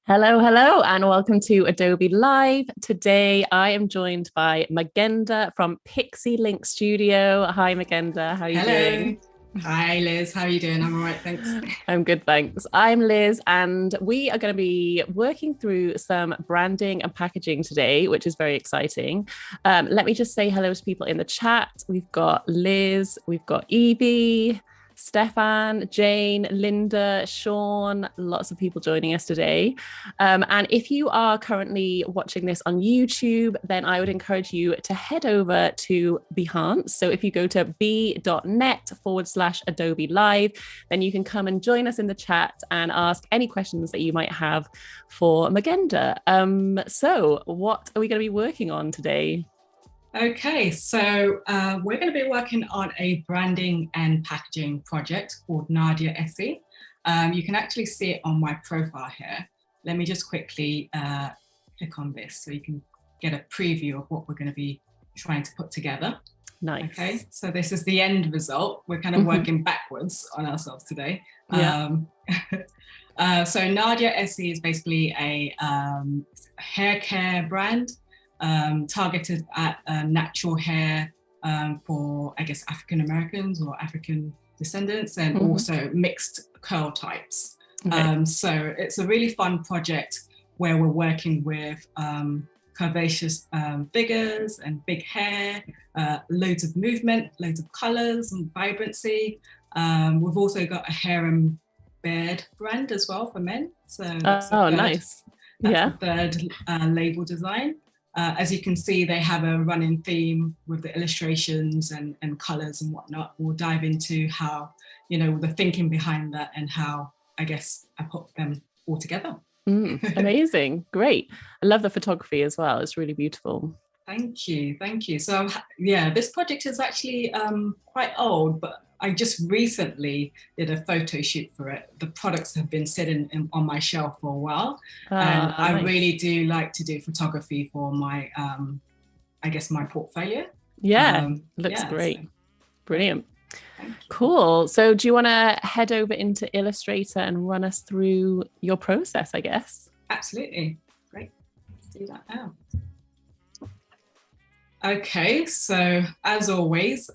Hello, hello, and welcome to Adobe Live. Today, I am joined by Magenda from Pixelink Studio. Hi, Magenda. How are you doing? Hi, Liz. How are you doing? I'm all right, thanks. I'm good, thanks. I'm Liz, and we are going to be working through some branding and packaging today, which is very exciting. Let me just say hello to people in the chat. We've got Liz, we've got Evie, Stefan, Jane, Linda, Sean, lots of people joining us today. And if you are currently watching this on YouTube, then I would encourage you to head over to Behance. So if you go to b.net/Adobe Live, then you can come and join us in the chat and ask any questions that you might have for Magenda. So what are we going to be working on today? Okay, so we're going to be working on a branding and packaging project called Nadia SE. You can actually see it on my profile here. Let me just quickly click on this so you can get a preview of what we're going to be trying to put together. Nice. Okay, so this is the end result. We're kind of working backwards on ourselves today. Yeah. So Nadia SE is basically a hair care brand targeted at natural hair for, I guess, African Americans or African descendants, and also mixed curl types. Okay. So it's a really fun project where we're working with curvaceous figures and big hair, loads of movement, loads of colors and vibrancy. We've also got a hair and beard brand as well for men. So that's nice. That's the third label design. As you can see, they have a running theme with the illustrations and colors and whatnot. We'll dive into how, the thinking behind that and how, I guess, I put them all together. Amazing. Great. I love the photography as well. It's really beautiful. Thank you. Thank you. So yeah, this project is actually quite old, but I just recently did a photo shoot for it. The products have been sitting on my shelf for a while. And I really do like to do photography for my, I guess, my portfolio. Yeah, looks great. So. Brilliant. Cool. So do you want to head over into Illustrator and run us through your process, I guess? Absolutely. Great. Let's do that now. Okay, so as always,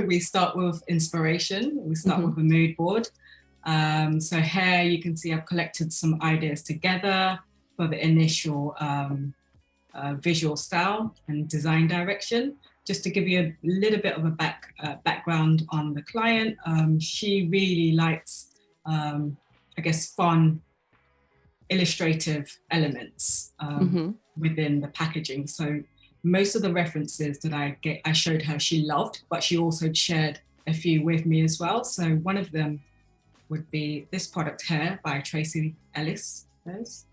we start with inspiration. We start with a mood board. So here you can see I've collected some ideas together for the initial visual style and design direction. Just to give you a little bit of a background on the client, she really likes, I guess, fun, illustrative elements within the packaging. So most of the references that I showed her, she loved, but she also shared a few with me as well. So one of them would be this product here by Tracy Ellis. That's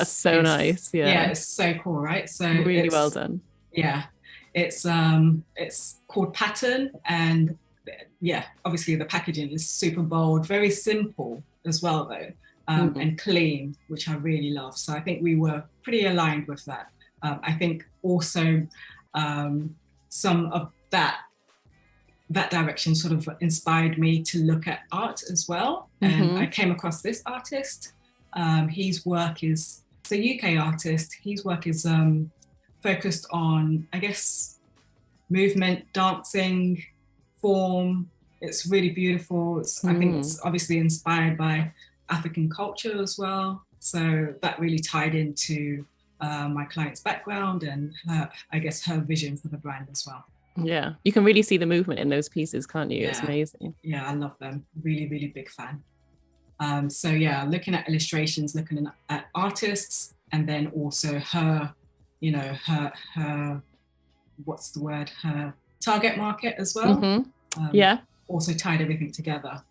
so nice. Yeah, it's so cool, right? So really well done. Yeah, it's called Pattern, and yeah, obviously the packaging is super bold, very simple as well though, and clean, which I really love. So I think we were pretty aligned with that. I think also some of that direction sort of inspired me to look at art as well. And I came across this artist. His work is, it's a UK artist. His work is focused on, I guess, movement, dancing, form. It's really beautiful. I think it's obviously inspired by African culture as well. So that really tied into my client's background and I guess her vision for the brand as well. Yeah, you can really see the movement in those pieces, can't you? Yeah. It's amazing. Yeah, I love them. Really, really big fan. So yeah, looking at illustrations, looking at artists, and then also her, her what's the word? Her target market as well. Yeah. Also tied everything together.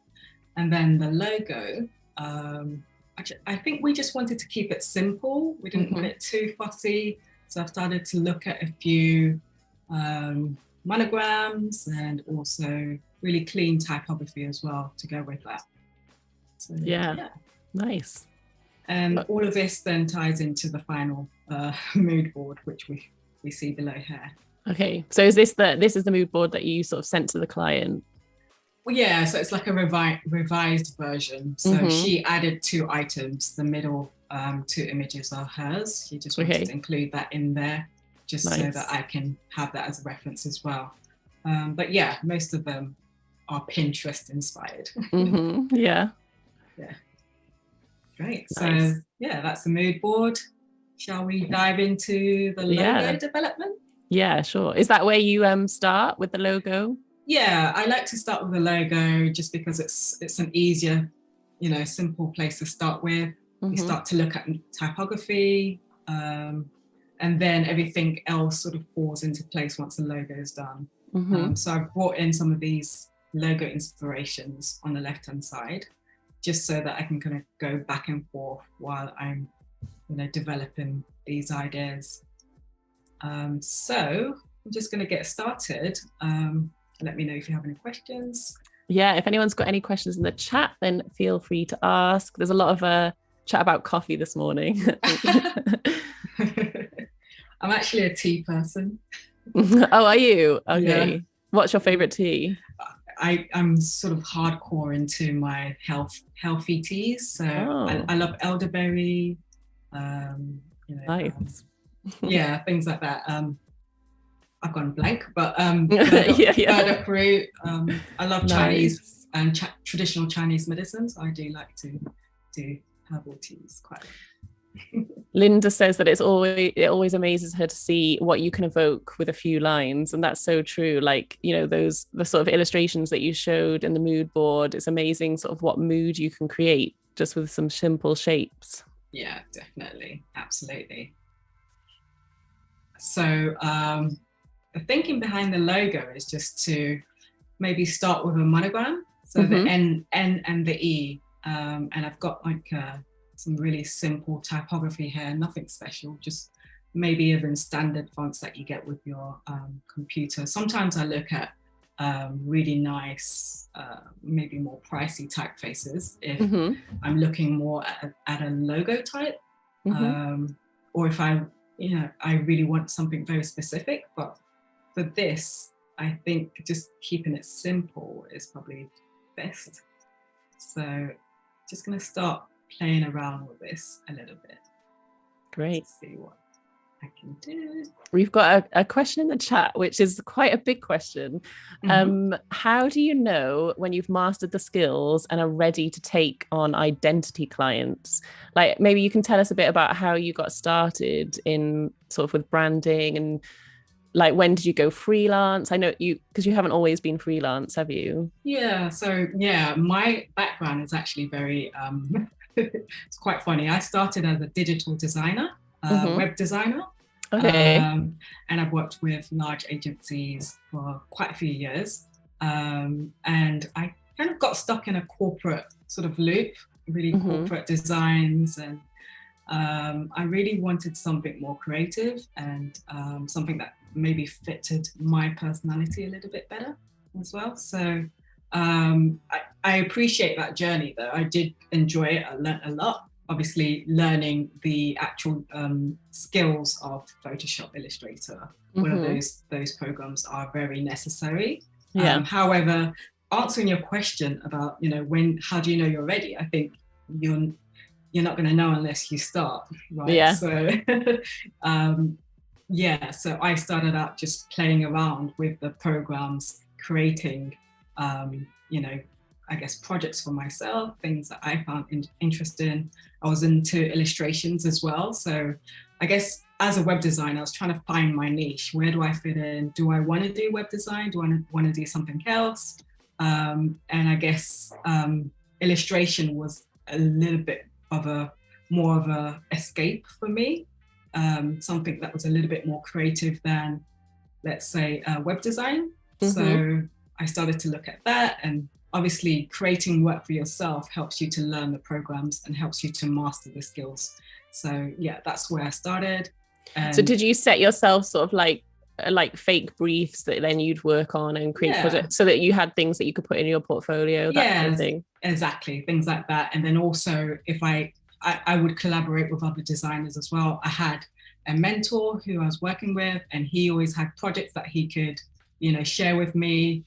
And then the logo, I think we just wanted to keep it simple. We didn't want it too fussy. So I've started to look at a few monograms and also really clean typography as well to go with that. So, yeah. Nice. And all of this then ties into the final mood board, which we see below here. Okay, so is this is the mood board that you sort of sent to the client? Well, yeah, so it's like a revised version. So she added 2 items. The middle 2 images are hers. She just wanted to include that in there, just so that I can have that as a reference as well. But yeah, most of them are Pinterest inspired. Yeah. Yeah. Great. Nice. So yeah, that's the mood board. Shall we dive into the logo development? Yeah, sure. Is that where you start with the logo? Yeah, I like to start with the logo just because it's an easier, simple place to start with. You start to look at typography, and then everything else sort of falls into place once the logo is done. So I've brought in some of these logo inspirations on the left-hand side, just so that I can kind of go back and forth while I'm, developing these ideas. So I'm just going to get started. Let me know if you have any questions. Yeah, if anyone's got any questions in the chat, then feel free to ask. There's a lot of chat about coffee this morning. I'm actually a tea person. Oh, are you? Okay. Yeah. What's your favorite tea? I'm sort of hardcore into my healthy teas. So I love elderberry, nice. Yeah, things like that. I've gone blank, but burdock root. I love Chinese and traditional Chinese medicines. I do like to do herbal teas quite. Linda says that it always amazes her to see what you can evoke with a few lines, and that's so true. Like, the sort of illustrations that you showed in the mood board, it's amazing sort of what mood you can create just with some simple shapes. Yeah, definitely, absolutely. So the thinking behind the logo is just to maybe start with a monogram, so the N and the E, and I've got like some really simple typography here, nothing special, just maybe even standard fonts that you get with your computer. Sometimes I look at really nice, maybe more pricey typefaces if I'm looking more at a logo type, or if I really want something very specific. But for this, I think just keeping it simple is probably best. So just going to start playing around with this a little bit. Great. Let's see what I can do. We've got a question in the chat, which is quite a big question. How do you know when you've mastered the skills and are ready to take on identity clients? Like, maybe you can tell us a bit about how you got started in sort of with branding, and like, when did you go freelance? I know because you haven't always been freelance, have you? Yeah, so yeah, my background is actually very, it's quite funny. I started as a digital designer, web designer. Okay. And I've worked with large agencies for quite a few years. And I kind of got stuck in a corporate sort of loop, really corporate designs. And I really wanted something more creative and something that maybe fitted my personality a little bit better as well. So I appreciate that journey though. I did enjoy it. I learned a lot. Obviously, learning the actual skills of Photoshop, Illustrator, one of those programs are very necessary. Yeah. However, answering your question about how do you know you're ready? I think you're not going to know unless you start, right? Yeah. So so I started out just playing around with the programs, creating I guess projects for myself, things that I found interesting. I was into illustrations as well. So I guess as a web designer, I was trying to find my niche. Where do I fit in? Do I want to do web design? Do I want to do something else? And I guess illustration was a little bit of more of a escape for me. Something that was a little bit more creative than, let's say, web design. So I started to look at that, and obviously creating work for yourself helps you to learn the programs and helps you to master the skills. So yeah, that's where I started. So did you set yourself sort of like fake briefs that then you'd work on and create projects so that you had things that you could put in your portfolio, that kind of thing? Exactly, things like that. And then also if I would collaborate with other designers as well. I had a mentor who I was working with, and he always had projects that he could, share with me,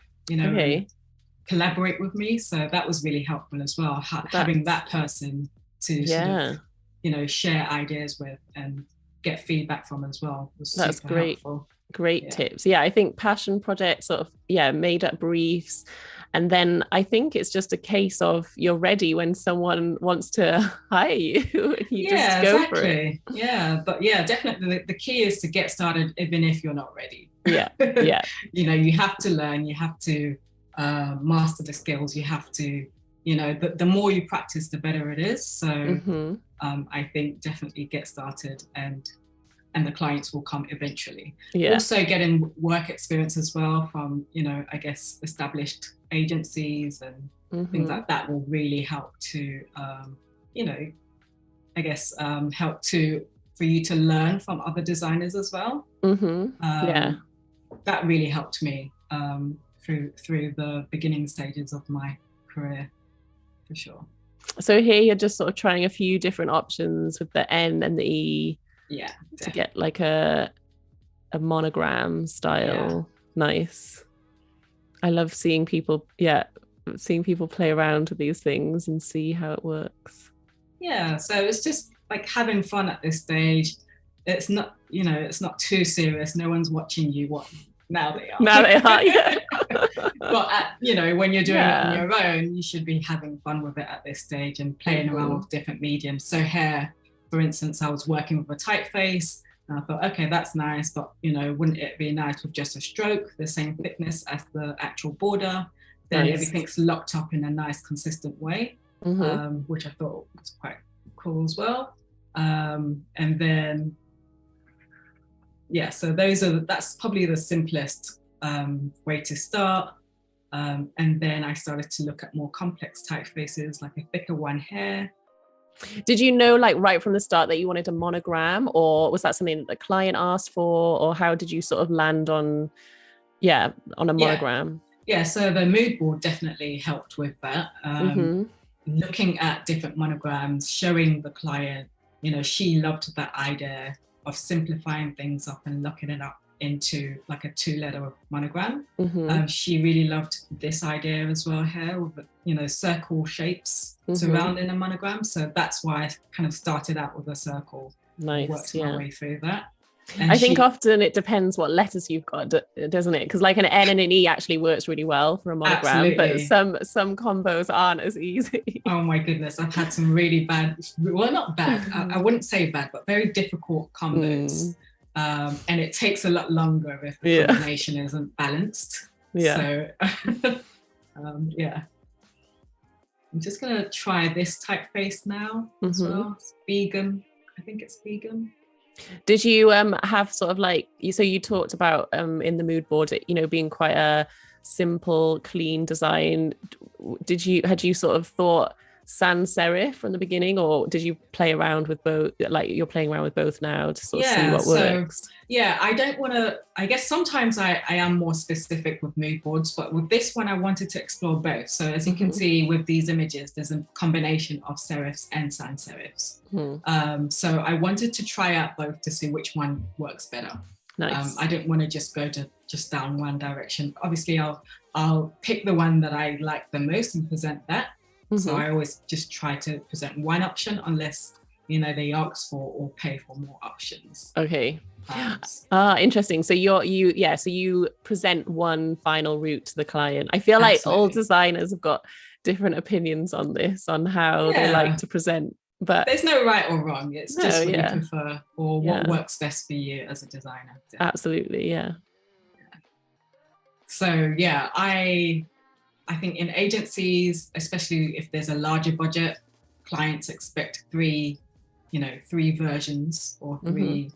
collaborate with me. So that was really helpful as well, having that person to sort of, you know, share ideas with and get feedback from as well was That's super great. helpful. Great tips. Yeah, I think passion projects sort of, made up briefs. And then I think it's just a case of you're ready when someone wants to hire you. You just go for it. Yeah, but yeah, definitely the key is to get started even if you're not ready. Yeah. You know, you have to learn, you have to master the skills, you have to, you know, the more you practice, the better it is. So I think definitely get started and the clients will come eventually. Also getting work experience as well from, you know, I guess established agencies and things like that will really help to, you know, I guess help for you to learn from other designers as well. That really helped me through the beginning stages of my career, for sure. So here you're just sort of trying a few different options with the N and the E. Yeah, to get like a monogram style. Nice. I love seeing people play around with these things and see how it works. Yeah, so it's just like having fun at this stage. It's not, you know, it's not too serious. No one's watching you. What now they are. Yeah. But you know, when you're doing it on your own, you should be having fun with it at this stage and playing around with different mediums. So here, for instance, I was working with a typeface and I thought, okay, that's nice, but you know, wouldn't it be nice with just a stroke, the same thickness as the actual border? Then everything's locked up in a nice, consistent way, which I thought was quite cool as well. And then, so that's probably the simplest way to start. And then I started to look at more complex typefaces, like a thicker one here. Did you know, like right from the start, that you wanted a monogram, or was that something that the client asked for, or how did you sort of land on a monogram? Yeah, so the mood board definitely helped with that. Looking at different monograms, showing the client, you know, she loved that idea of simplifying things up and locking it up into like a 2-letter monogram. She really loved this idea as well here with, you know, circle shapes surrounding a monogram. So that's why I kind of started out with a circle. Nice. Worked my way through that. And I think often it depends what letters you've got, doesn't it? Because like an N and an E actually works really well for a monogram, but some combos aren't as easy. Oh my goodness, I've had some really bad, well, not bad, I wouldn't say bad, but very difficult combos. And it takes a lot longer if the combination isn't balanced. So I'm just gonna try this typeface now as well. It's vegan. I think it's vegan. Did you have sort of like, so you talked about in the mood board, you know, being quite a simple, clean design. Had you sort of thought sans serif from the beginning, or did you play around with both? Like you're playing around with both now to sort of see what works? I don't want to, I guess sometimes I am more specific with mood boards, but with this one I wanted to explore both. So as you can see with these images, there's a combination of serifs and sans serifs. So I wanted to try out both to see which one works better. Nice. I didn't want to just go to just down one direction. Obviously I'll pick the one that I like the most and present that. So I always just try to present one option unless, you know, they ask for or pay for more options. Okay. Interesting. So you present one final route to the client. I feel like all designers have got different opinions on this, on how they like to present. But there's no right or wrong. It's just what you prefer or what works best for you as a designer. Absolutely, yeah. So I think in agencies, especially if there's a larger budget, clients expect three versions or three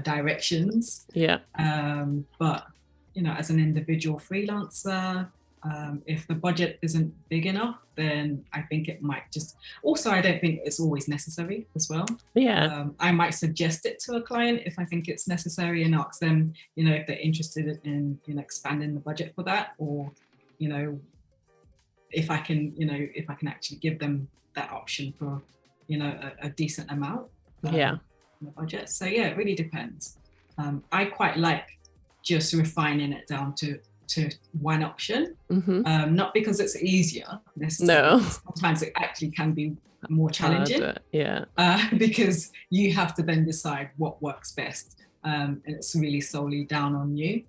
directions. But you know, as an individual freelancer, if the budget isn't big enough, then I think it might just. Also, I don't think it's always necessary as well. I might suggest it to a client if I think it's necessary and ask them, you know, if they're interested in, you know, expanding the budget for that, or, you know, if I can actually give them that option for, you know, a decent amount in the budget. So it really depends. I quite like just refining it down to to one option, Mm-hmm. not because it's easier necessarily. No. Sometimes it actually can be more challenging. Harder. Yeah. Because you have to then decide what works best, and it's really solely down on you.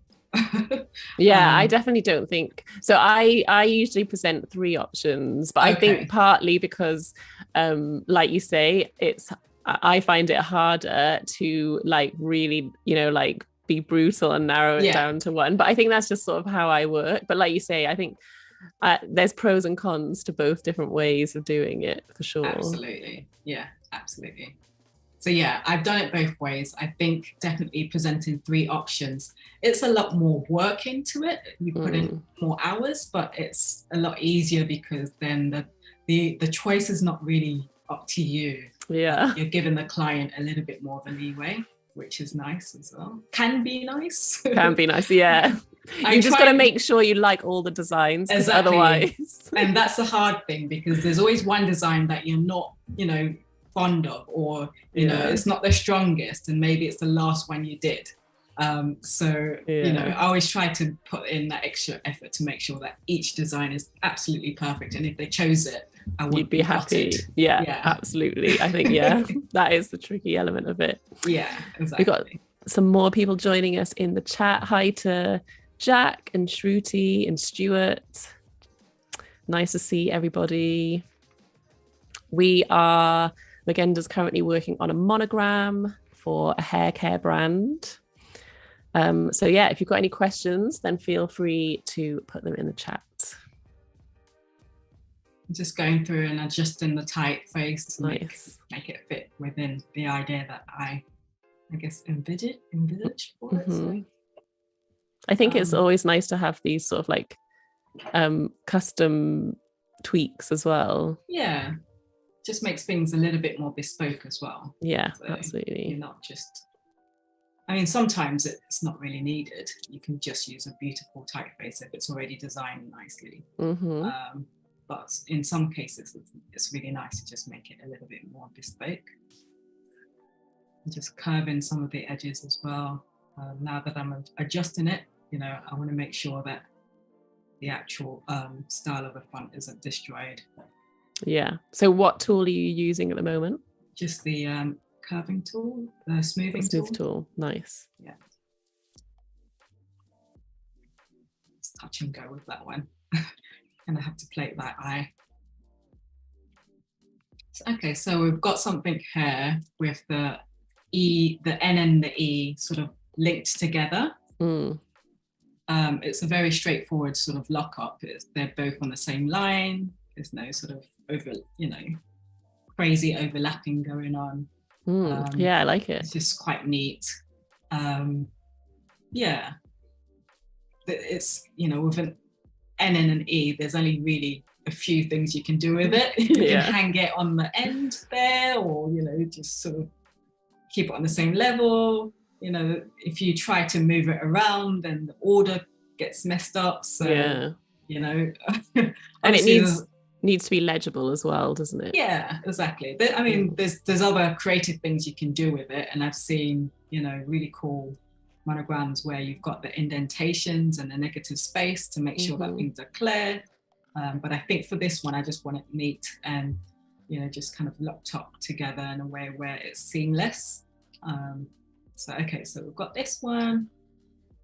Yeah, I definitely don't think so. I usually present three options, but I think partly because like you say, I find it harder to like really, like be brutal and narrow it down to one. But I think that's just sort of how I work. But like you say, I think there's pros and cons to both different ways of doing it, for sure. Absolutely. Yeah, absolutely. So yeah, I've done it both ways. I think definitely presenting three options, it's a lot more work into it. You put in more hours, but it's a lot easier because then the choice is not really up to you. Yeah. You're giving the client a little bit more of a leeway, which is nice as well. Can be nice. Can be nice, yeah. You just got to make sure you like all the designs, exactly. Otherwise. And that's the hard thing, because there's always one design that you're not, fond of, or it's not the strongest, and maybe it's the last one you did. I always try to put in that extra effort to make sure that each design is absolutely perfect, and if they chose it, I would be happy. Yeah, absolutely. I think that is the tricky element of it. Yeah, exactly. We've got some more people joining us in the chat. Hi to Jack and Shruti and Stuart. Nice to see everybody. Magenda's currently working on a monogram for a hair care brand. So yeah, if you've got any questions, then feel free to put them in the chat. I'm just going through and adjusting the typeface to nice. make it fit within the idea that I guess envisaged for it. So. I think it's always nice to have these sort of like custom tweaks as well. Yeah, just makes things a little bit more bespoke as well. Yeah, so absolutely. You're not just, sometimes it's not really needed. You can just use a beautiful typeface if it's already designed nicely. But in some cases, it's really nice to just make it a little bit more bespoke. And just curve in some of the edges as well. Now that I'm adjusting it, I want to make sure that the actual style of the font isn't destroyed. Yeah. So what tool are you using at the moment? Just the curving tool, the smoothing tool. Nice. Yeah. Just touch and go with that one. And I have to plate that eye. Okay, so we've got something here with the N and the E sort of linked together. It's a very straightforward sort of lockup. They're both on the same line. There's no sort of crazy overlapping going on. Yeah, I like it. It's just quite neat. Yeah, it's with an N and an E, there's only really a few things you can do with it. You can hang it on the end there, or just sort of keep it on the same level. If you try to move it around, then the order gets messed up. So and it needs to be legible as well, doesn't it? Yeah, exactly. There's other creative things you can do with it, and I've seen really cool monograms where you've got the indentations and the negative space to make sure that things are clear. But I think for this one, I just want it neat and just kind of locked up together in a way where it's seamless. So we've got this one.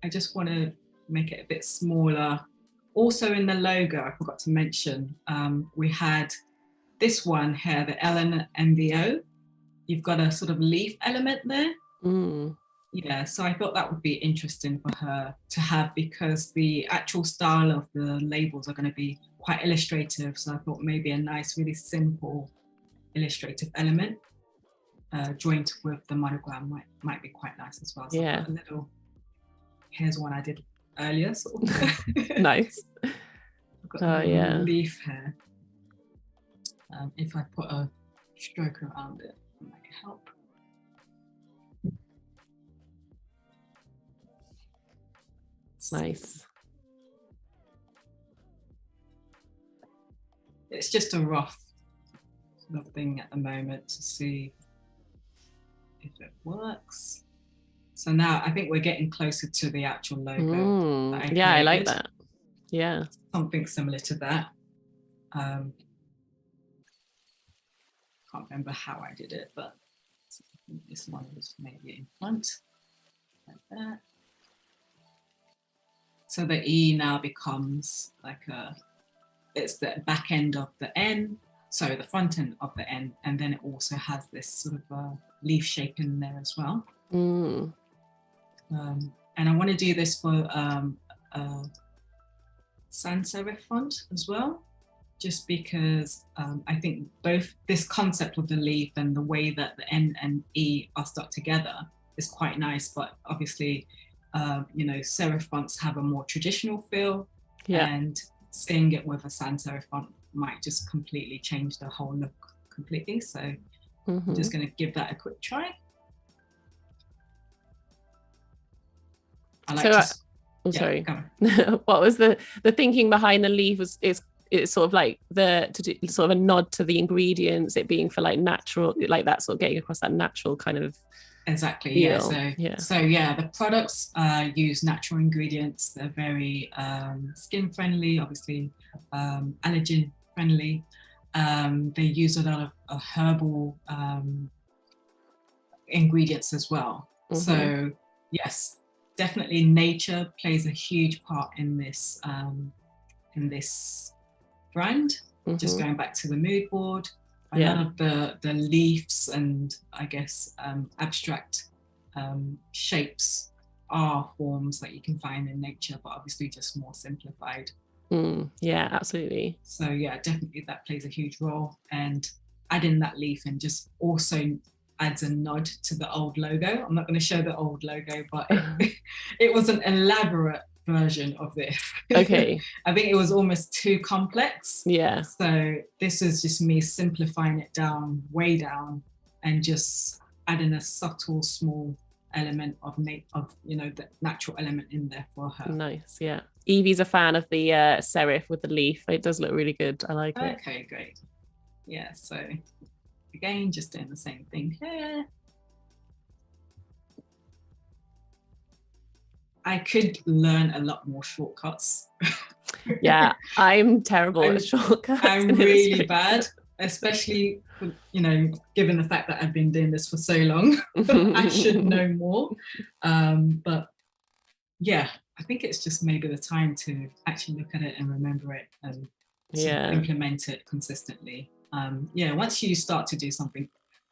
I just want to make it a bit smaller. Also in the logo, I forgot to mention, we had this one here, the L and the O. You've got a sort of leaf element there. Yeah, so I thought that would be interesting for her to have, because the actual style of the labels are going to be quite illustrative. So I thought maybe a nice, really simple illustrative element joined with the monogram might be quite nice as well. So yeah. Here's one I did earlier. Sort of. Nice. I've got a leaf here. If I put a stroke around it, it might help. Nice. It's just a rough sort of thing at the moment to see if it works. So now I think we're getting closer to the actual logo. Yeah, I like that. Yeah. Something similar to that. Can't remember how I did it, but this one was maybe in front, like that. So the E now becomes like it's the back end of the N, so the front end of the N, and then it also has this sort of leaf shape in there as well. And I want to do this for sans serif font as well, just because I think both this concept of the leaf and the way that the N and E are stuck together is quite nice, but obviously you know, serif fonts have a more traditional feel, and seeing it with a sans serif font might just completely change the whole look completely. So I'm just going to give that a quick try. I like sorry. What was the thinking behind the leaf? It's sort of like sort of a nod to the ingredients, it being for like natural, like that sort of getting across that natural kind of exactly feel. So the products use natural ingredients. They're very skin friendly, obviously allergen friendly. They use a lot of herbal ingredients as well. So yes, definitely nature plays a huge part in this brand. Just going back to the mood board, a lot of the leaves and I guess abstract shapes are forms that you can find in nature, but obviously just more simplified. Yeah, absolutely. So yeah, definitely that plays a huge role, and adding that leaf and just also adds a nod to the old logo. I'm not going to show the old logo, but it was an elaborate version of this. Okay. I think it was almost too complex. Yeah. So this is just me simplifying it down, way down, and just adding a subtle, small element of you know, the natural element in there for her. Nice. Yeah. Evie's a fan of the serif with the leaf. It does look really good. I like it. Okay, great. Yeah. So again, just doing the same thing here. I could learn a lot more shortcuts. Yeah, I'm terrible at shortcuts. I'm really bad, especially, you know, given the fact that I've been doing this for so long. I should know more. But yeah, I think it's just maybe the time to actually look at it and remember it and implement it consistently. Once you start to do something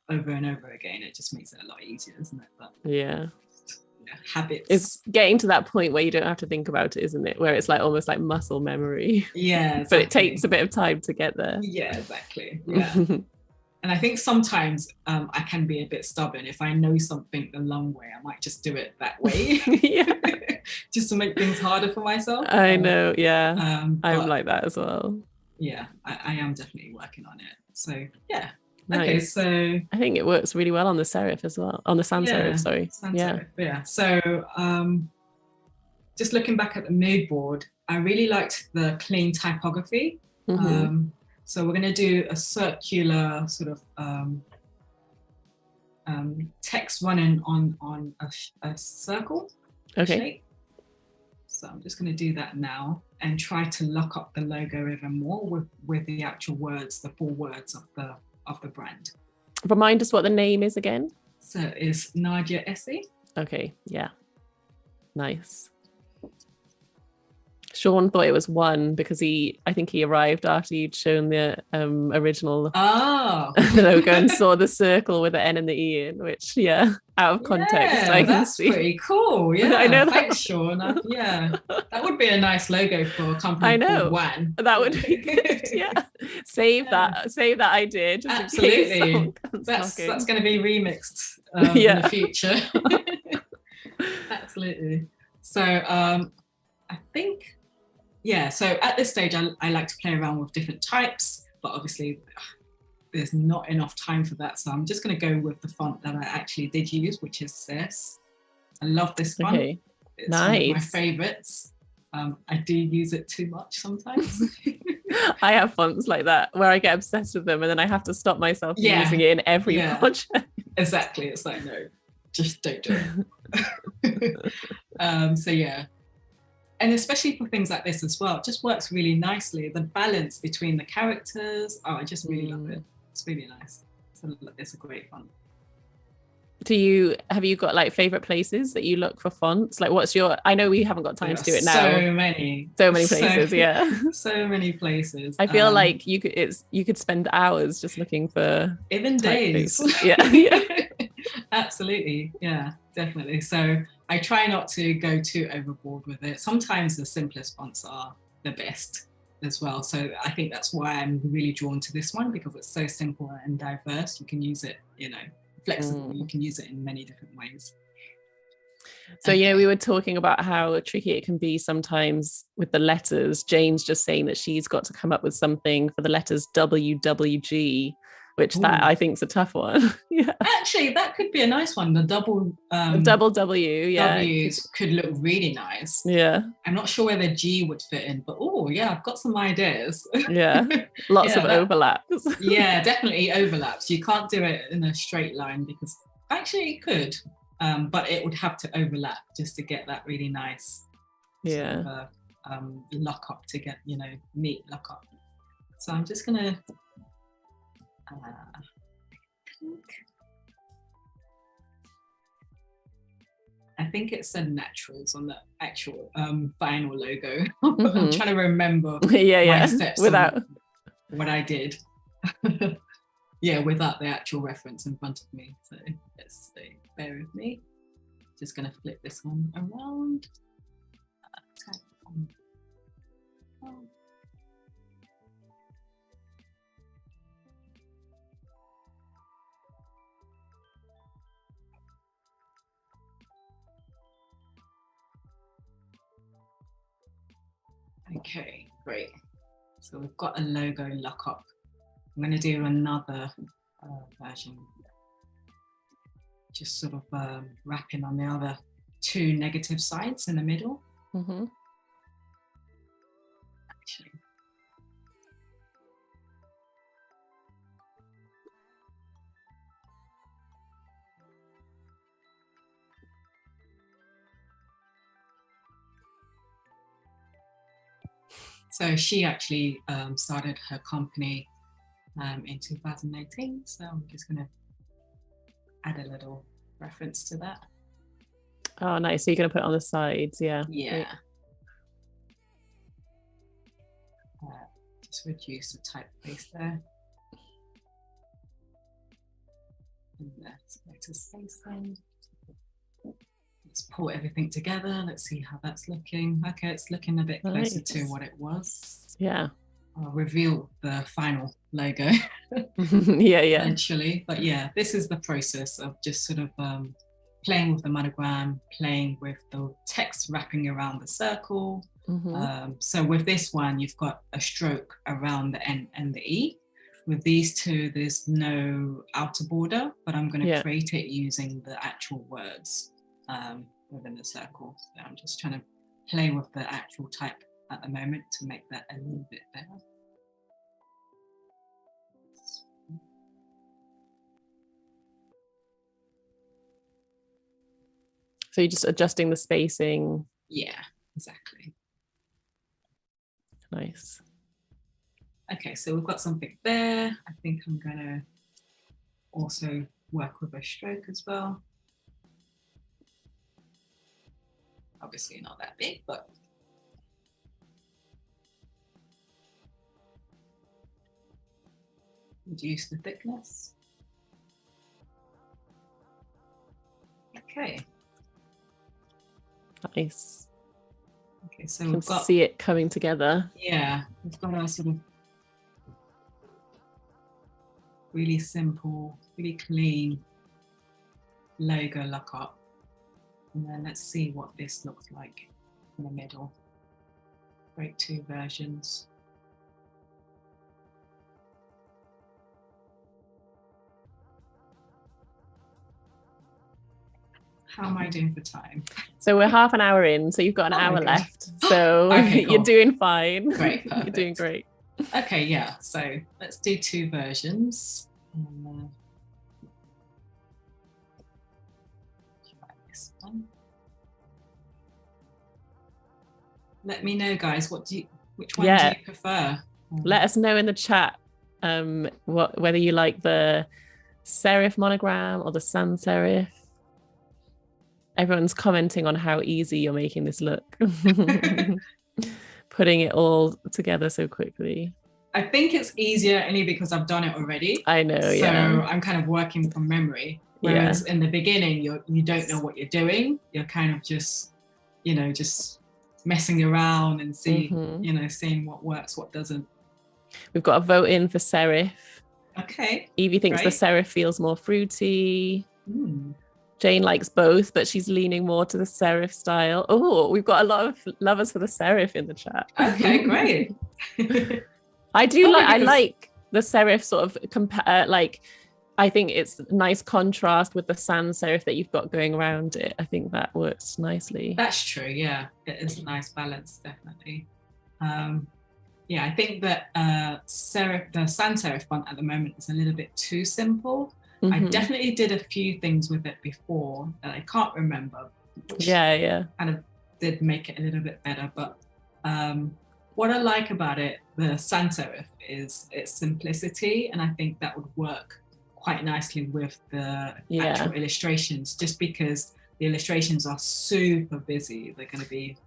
over and over again, it just makes it a lot easier, isn't it? But habits. It's getting to that point where you don't have to think about it, isn't it? Where it's like almost like muscle memory. Yeah, exactly. But it takes a bit of time to get there. Yeah, exactly. Yeah. And I think sometimes I can be a bit stubborn. If I know something the long way, I might just do it that way. Just to make things harder for myself. I know, yeah. I'm like that as well. Yeah, I am definitely working on it. So yeah. Nice. Okay, so I think it works really well on the serif as well. On the sans serif, sorry. Serif, yeah. So just looking back at the mood board, I really liked the clean typography. So we're going to do a circular sort of text running on a circle shape. So I'm just going to do that now and try to lock up the logo even more with the actual words, the full words of the brand. Remind us what the name is again. So it's Nadia Essie. Okay, yeah. Nice. Sean thought it was one because I think he arrived after you'd shown the original logo and saw the circle with the N and the E in, which out of context I can see. That's pretty cool. Yeah, I know that. Thanks, Sean. That would be a nice logo for a company. I know. Called Wan. That would be good. Yeah, save that idea. Just absolutely. That's going to be remixed in the future. Absolutely. So I think. Yeah, so at this stage, I like to play around with different types, but obviously there's not enough time for that. So I'm just going to go with the font that I actually did use, which is this. I love this font. Okay. It's nice. one of my favorites. I do use it too much sometimes. I have fonts like that where I get obsessed with them and then I have to stop myself from using it in every project. Exactly. It's like, no, just don't do it. So yeah. And especially for things like this as well, it just works really nicely. The balance between the characters, oh, I just really love it. It's really nice. So it's a great fun. Have you got like favorite places that you look for fonts? Like what's your, I know we haven't got time to do it now. So many places, yeah. So many places. I feel like you could spend hours just looking for even days. Yeah. Absolutely. Yeah, definitely. So I try not to go too overboard with it. Sometimes the simplest fonts are the best as well. So I think that's why I'm really drawn to this one, because it's so simple and diverse. You can use it, flexible. You can use it in many different ways. So, we were talking about how tricky it can be sometimes with the letters. Jane's just saying that she's got to come up with something for the letters WWG, which that I think is a tough one. Yeah. Actually, that could be a nice one. The double W, yeah. W's could look really nice. Yeah. I'm not sure where the G would fit in, but I've got some ideas. Yeah. Lots of overlaps. Yeah, definitely overlaps. You can't do it in a straight line, because actually it could, but it would have to overlap just to get that really nice sort of, lock up to get, neat lock up. So I'm just gonna I think it said naturals on the actual final logo. I'm trying to remember my steps without what I did. Without the actual reference in front of me. So let's see, bear with me. Just gonna flip this one around. Okay, great. So we've got a logo lockup. I'm going to do another version, just sort of wrapping on the other two negative sides in the middle. Actually. So she actually started her company in 2018. So I'm just going to add a little reference to that. Oh, nice. So you're going to put it on the sides, yeah. Yeah. Just reduce the typeface there. And let's go to space then. Let's pull everything together. Let's see how that's looking. Okay, it's looking a bit closer to what it was. Yeah. I'll reveal the final logo. Yeah. Eventually. But yeah, this is the process of just sort of playing with the monogram, playing with the text wrapping around the circle. So with this one, you've got a stroke around the N and the E. With these two, there's no outer border, but I'm going to create it using the actual words within the circle. So I'm just trying to play with the actual type at the moment to make that a little bit better. So you're just adjusting the spacing. Yeah, exactly. Nice. Okay, so we've got something there. I think I'm going to also work with a stroke as well. Obviously not that big, but reduce the thickness. Okay. Nice. Okay, so you can see it coming together. Yeah, we've got our sort of really simple, really clean logo lockup. And then let's see what this looks like in the middle. Great, two versions. How am I doing for time? So we're half an hour in, so you've got an hour left. So okay, cool. You're doing fine. Great, perfect. You're doing great. Okay, yeah, so let's do two versions. this one. Let me know, guys, which one do you prefer? Let us know in the chat whether you like the serif monogram or the sans serif. Everyone's commenting on how easy you're making this look. Putting it all together so quickly. I think it's easier only because I've done it already. I know, so I'm kind of working from memory. Whereas in the beginning, you don't know what you're doing. You're kind of just, just messing around and seeing what works, what doesn't. We've got a vote in for serif. Okay. Evie thinks the serif feels more fruity. Jane likes both, but she's leaning more to the serif style. Oh, we've got a lot of lovers for the serif in the chat. Okay, great. I like the serif sort of I think it's nice contrast with the sans serif that you've got going around it. I think that works nicely. That's true. Yeah, it is a nice balance, definitely. I think that the sans serif font at the moment is a little bit too simple. I definitely did a few things with it before that I can't remember. Which kind of did make it a little bit better. But what I like about it, the sans serif, is its simplicity, and I think that would work quite nicely with the actual illustrations, just because the illustrations are super busy. They're going to be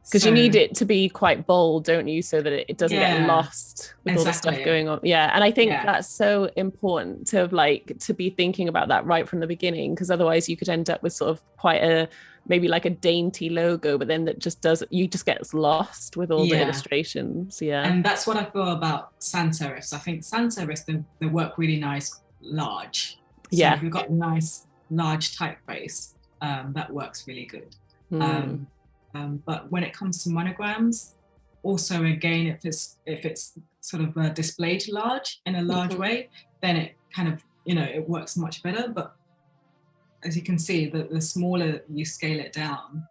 because you need it to be quite bold, don't you, so that it doesn't get lost with all the stuff going on. And I think that's so important to be thinking about that right from the beginning, because otherwise you could end up with sort of quite maybe like a dainty logo, but then that just gets lost with all the illustrations. And that's what I feel about sans serifs. I think sans serifs, they work really nice large. So if you've got a nice large typeface, that works really good. But when it comes to monograms, also again, if it's sort of displayed large in a large way, then it kind of it works much better. But as you can see, the smaller you scale it down,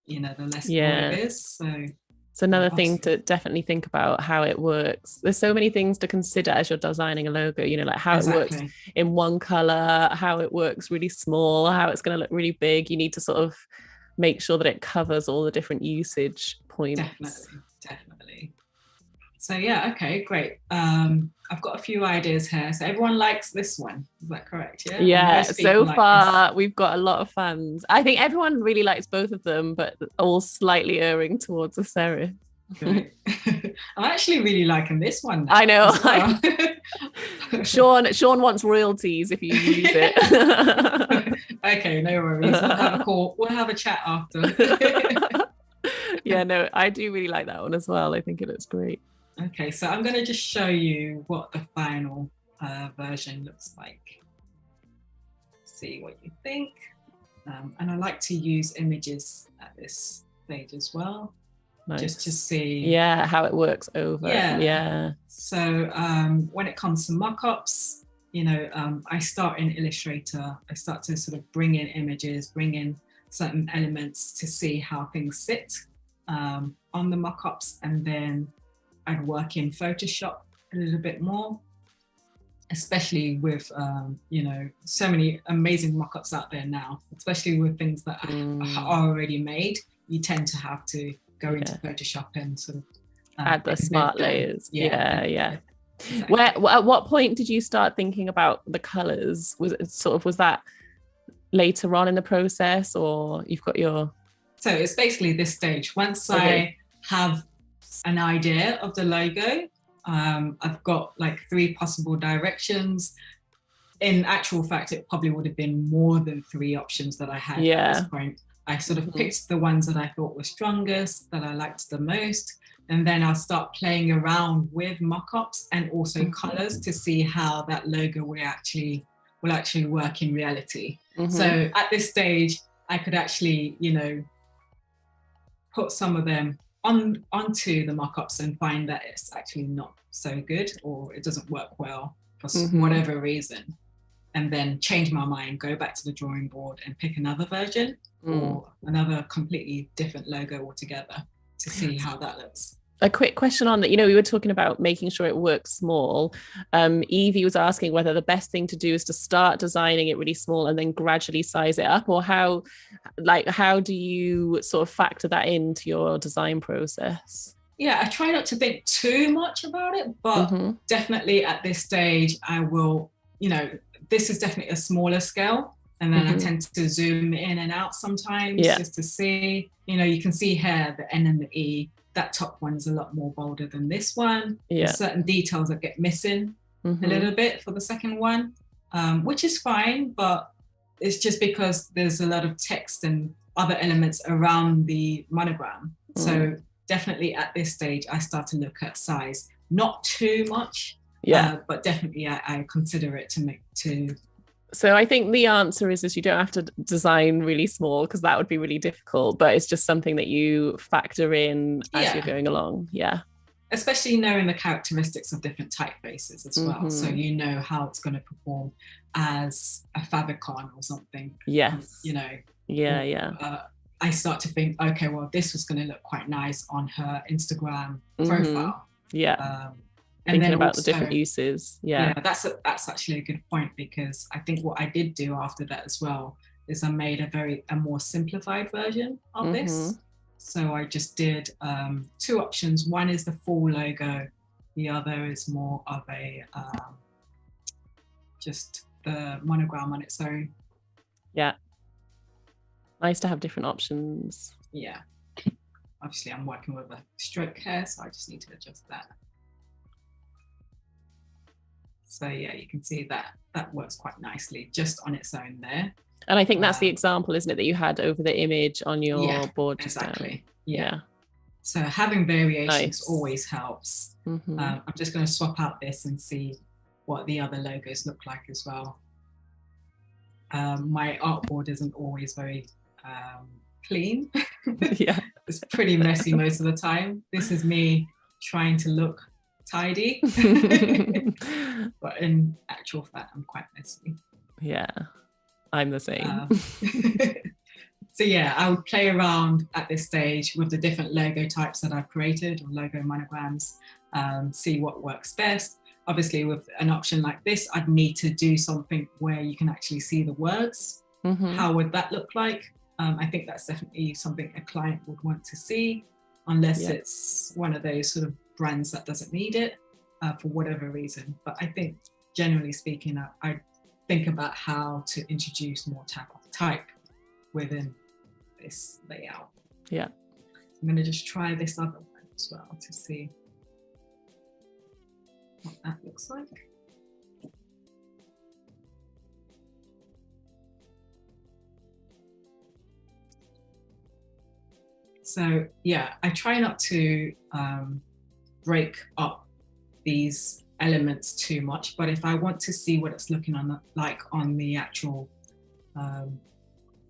the less it is. So it's another thing to definitely think about how it works. There's so many things to consider as you're designing a logo, like how it works in one color, how it works really small, how it's going to look really big. You need to sort of make sure that it covers all the different usage points. Definitely. So okay, great. I've got a few ideas here. So everyone likes this one, is that correct? So far we've got a lot of fans. I think everyone really likes both of them, but all slightly erring towards a serif. Okay. I'm actually really liking this one now. I know. Well. Sean wants royalties if you use it. Okay, no worries. We'll have a call. We'll have a chat after. I do really like that one as well. I think it looks great. Okay, so I'm going to just show you what the final version looks like. See what you think. And I like to use images at this stage as well. Nice. Just to see how it works over. So when it comes to mock-ups, I start in Illustrator. I start to sort of bring in images, bring in certain elements to see how things sit on the mock-ups, and then I'd work in Photoshop a little bit more, especially with so many amazing mock-ups out there now, especially with things that are already made. You tend to have to go into Photoshop and sort of add the smart layers. Exactly. At what point did you start thinking about the colors? Was that later on in the process, or you've got your? So it's basically this stage. Once I have an idea of the logo, I've got like 3 possible directions. In actual fact, it probably would have been more than 3 options that I had at this point. I sort of picked the ones that I thought were strongest, that I liked the most, and then I'll start playing around with mock-ups and also colors to see how that logo will actually work in reality. So at this stage, I could actually, put some of them onto the mock-ups and find that it's actually not so good, or it doesn't work well for whatever reason, and then change my mind, go back to the drawing board and pick another version or another completely different logo altogether to see how that looks. A quick question on that. We were talking about making sure it works small. Evie was asking whether the best thing to do is to start designing it really small and then gradually size it up, or how do you sort of factor that into your design process? Yeah, I try not to think too much about it, but definitely at this stage, I will, this is definitely a smaller scale. And then I tend to zoom in and out sometimes just to see, you can see here the N and the E. That top one's a lot more bolder than this one. There's certain details that get missing a little bit for the second one, which is fine, but it's just because there's a lot of text and other elements around the monogram. So definitely at this stage, I start to look at size, not too much, but definitely I consider it to. So I think the answer is you don't have to design really small, because that would be really difficult, but it's just something that you factor in as you're going along. Yeah. Especially knowing the characteristics of different typefaces as well. So you know how it's going to perform as a favicon or something. Yes. I start to think, okay, well, this was going to look quite nice on her Instagram profile. And thinking about also, the different uses. That's actually a good point, because I think what I did do after that as well is I made a more simplified version of this. So I just did two options. One is the full logo. The other is more of a just the monogram on its own. Yeah. Nice to have different options. Yeah. Obviously, I'm working with a stroke here, so I just need to adjust that. So yeah, you can see that works quite nicely just on its own there. And I think that's the example, isn't it, that you had over the image on your board? Exactly. Yeah. So having variations always helps. I'm just going to swap out this and see what the other logos look like as well. My artboard isn't always very clean. It's pretty messy most of the time. This is me trying to look tidy, but in actual fact I'm quite messy. I'm the same. So yeah, I would play around at this stage with the different logo types that I've created, or logo monograms, see what works best. Obviously with an option like this, I'd need to do something where you can actually see the words. How would that look like? I think that's definitely something a client would want to see, unless it's one of those sort of brands that doesn't need it for whatever reason. But I think generally speaking, I think about how to introduce more type within this layout. I'm going to just try this other one as well to see what that looks like. So yeah, I try not to break up these elements too much, but if I want to see what it's looking like on the actual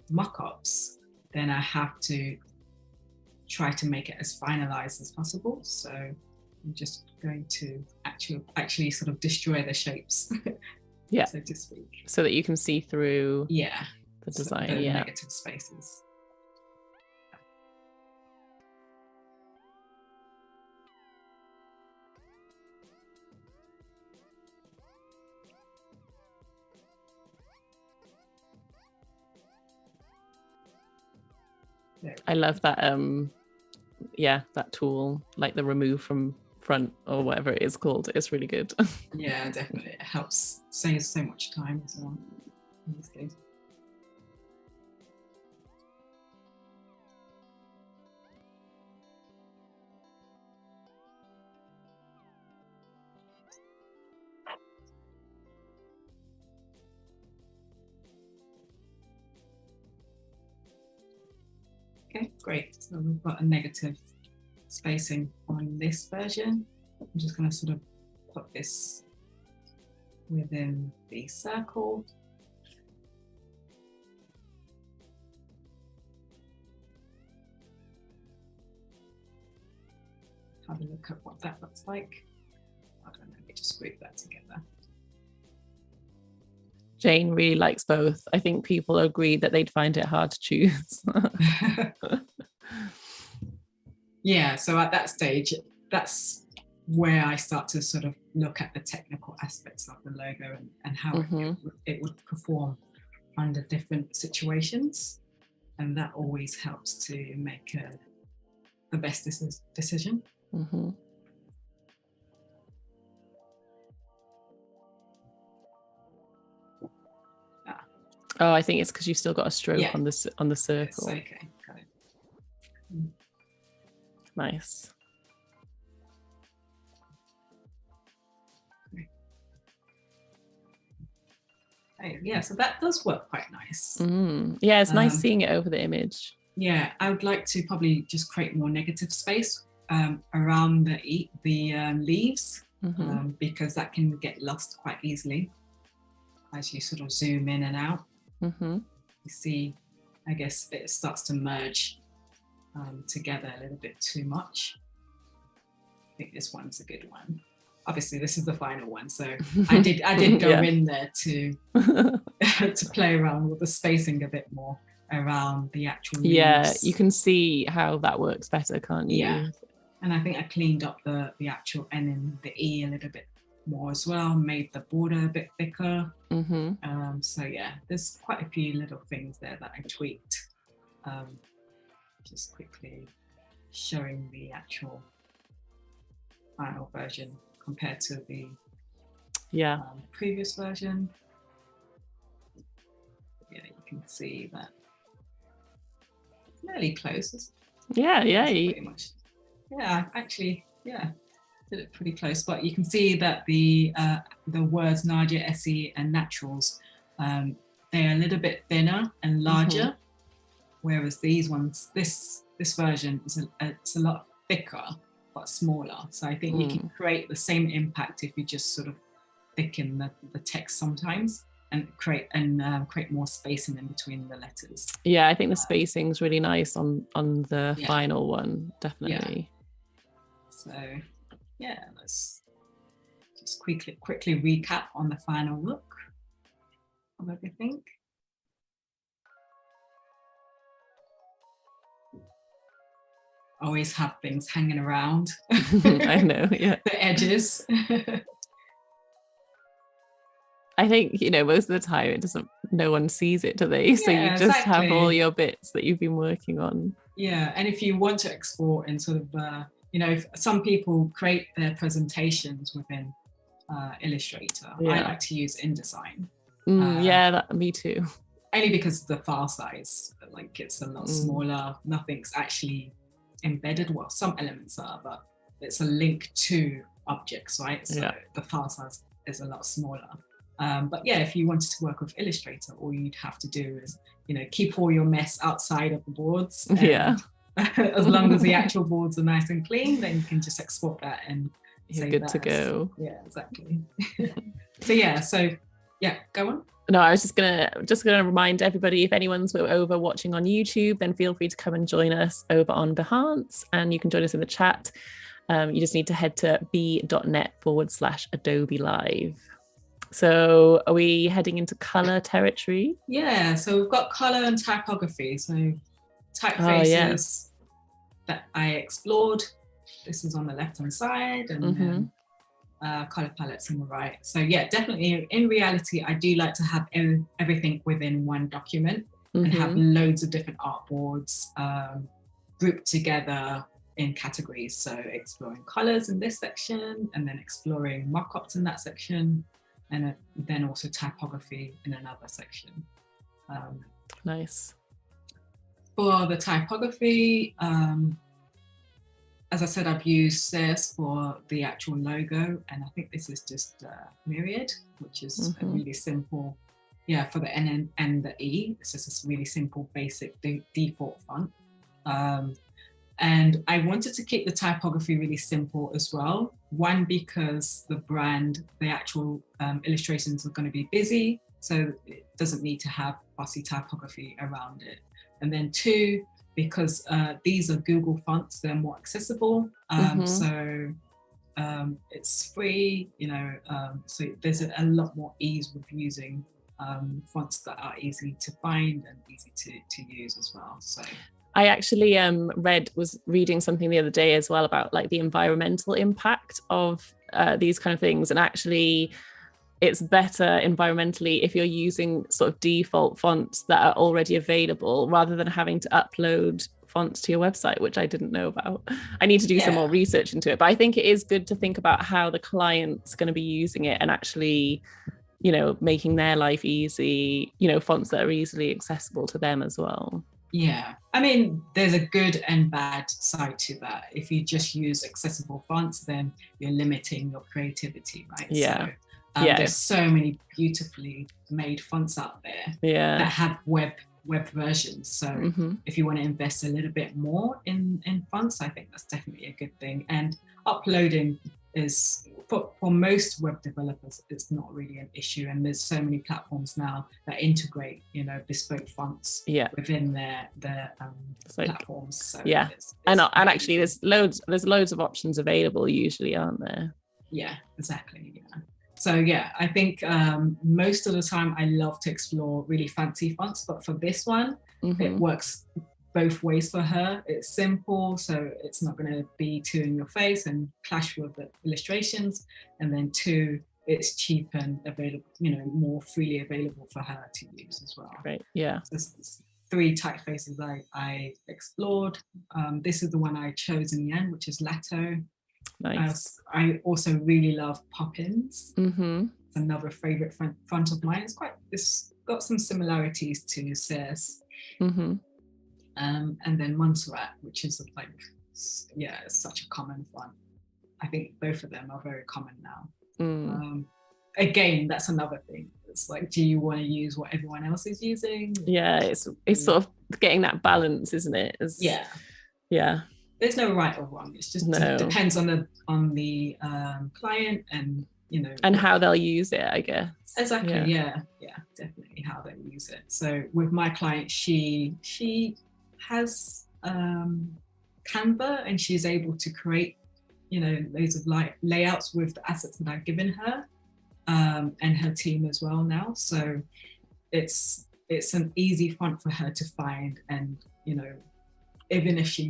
mock-ups, then I have to try to make it as finalized as possible. So I'm just going to actually sort of destroy the shapes, so to speak, so that you can see through the design, the negative spaces. I love that that tool, like the remove from front or whatever it is called. It's really good. Yeah, definitely. It helps save so much time as well. Okay, great. So we've got a negative spacing on this version. I'm just going to sort of put this within the circle. Have a look at what that looks like. I don't know, let me just group that together. Jane really likes both. I think people agreed that they'd find it hard to choose. Yeah, so at that stage, that's where I start to sort of look at the technical aspects of the logo and how it would perform under different situations. And that always helps to make the best decision. Oh, I think it's because you've still got a stroke on the circle. Yes, okay, got it. Nice. Yeah, so that does work quite nice. Yeah, it's nice seeing it over the image. Yeah, I would like to probably just create more negative space around the leaves, because that can get lost quite easily as you sort of zoom in and out. You see, I guess it starts to merge together a little bit too much. I think this one's a good one. Obviously, this is the final one, so I did go in there to to play around with the spacing a bit more around the actual leaves. Yeah, you can see how that works better, can't you? Yeah, and I think I cleaned up the actual N and the E a little bit more as well, made the border a bit thicker. So yeah, there's quite a few little things there that I tweaked. Just quickly showing the actual final version compared to the previous version. Yeah, you can see that fairly close. Pretty much. Yeah, actually, did it pretty close. But you can see that the words Nadia, Essie, and Naturals, they're a little bit thinner and larger, whereas these ones, this version is it's a lot thicker but smaller. So I think you can create the same impact if you just sort of thicken the text sometimes and create more spacing in between the letters. Yeah, I think the spacing's really nice on the final one, definitely. So yeah, let's just quickly recap on the final look of everything. Always have things hanging around. I know, yeah. The edges. I think, most of the time no one sees it, do they? So you just have all your bits that you've been working on. Yeah, and if you want to export in sort of, some people create their presentations within Illustrator. I like to use InDesign. Me too. Only because of the file size, like it's a lot smaller. Nothing's actually embedded. Well, some elements are, but it's a link to objects, right? So the file size is a lot smaller. But yeah, if you wanted to work with Illustrator, all you'd have to do is, keep all your mess outside of the boards. As long as the actual boards are nice and clean, then you can just export that and you're good to go. Yeah, exactly. So go on. No, I was just gonna remind everybody, if anyone's over watching on YouTube, then feel free to come and join us over on Behance, and you can join us in the chat. You just need to head to b.net/Adobe Live. So are we heading into color territory? Yeah, so we've got color and typography. So typefaces that I explored. This is on the left-hand side, and then color palettes on the right. So yeah, definitely in reality, I do like to have everything within one document and have loads of different artboards grouped together in categories. So exploring colors in this section, and then exploring mock-ups in that section, and then also typography in another section. Nice. For the typography, as I said, I've used this for the actual logo, and I think this is just Myriad, which is a really simple, for the N and the E. It's just this really simple, basic default font. And I wanted to keep the typography really simple as well. One, because the brand, the actual illustrations are going to be busy, so it doesn't need to have fussy typography around it. And then two, because these are Google fonts, they're more accessible. So it's free, so there's a lot more ease with using fonts that are easy to find and easy to use as well. So I actually was reading something the other day as well about like the environmental impact of these kind of things, and actually it's better environmentally if you're using sort of default fonts that are already available rather than having to upload fonts to your website, which I didn't know about. I need to do some more research into it, but I think it is good to think about how the client's going to be using it and actually, you know, making their life easy, you know, fonts that are easily accessible to them as well. Yeah, I mean, there's a good and bad side to that. If you just use accessible fonts, then you're limiting your creativity, right? Yeah. So there's so many beautifully made fonts out there that have web versions. So if you want to invest a little bit more in fonts, I think that's definitely a good thing. And uploading is, for most web developers, it's not really an issue. And there's so many platforms now that integrate, you know, bespoke fonts within their platforms. So it's and actually there's loads of options available usually, aren't there? Yeah, exactly. Yeah. So yeah, I think most of the time I love to explore really fancy fonts, but for this one, it works both ways for her. It's simple, so it's not going to be too in your face and clash with the illustrations. And then two, it's cheap and available, you know, more freely available for her to use as well. Right. Yeah. So there's 3 typefaces I explored. This is the one I chose in the end, which is Lato. Nice. I also really love Poppins. It's another favorite font of mine. It's got some similarities to Circe. And then Montserrat, which is like, it's such a common font. I think both of them are very common now. Again, that's another thing. It's like, do you want to use what everyone else is using? Yeah, it's sort of getting that balance, isn't it? Yeah. There's no right or wrong. It's just it depends on the client and, you know, and how they'll use it, I guess. Exactly. Yeah, definitely how they use it. So with my client, she has Canva, and she's able to create, you know, loads of layouts with the assets that I've given her, and her team as well now. So it's an easy font for her to find, and, you know, even if she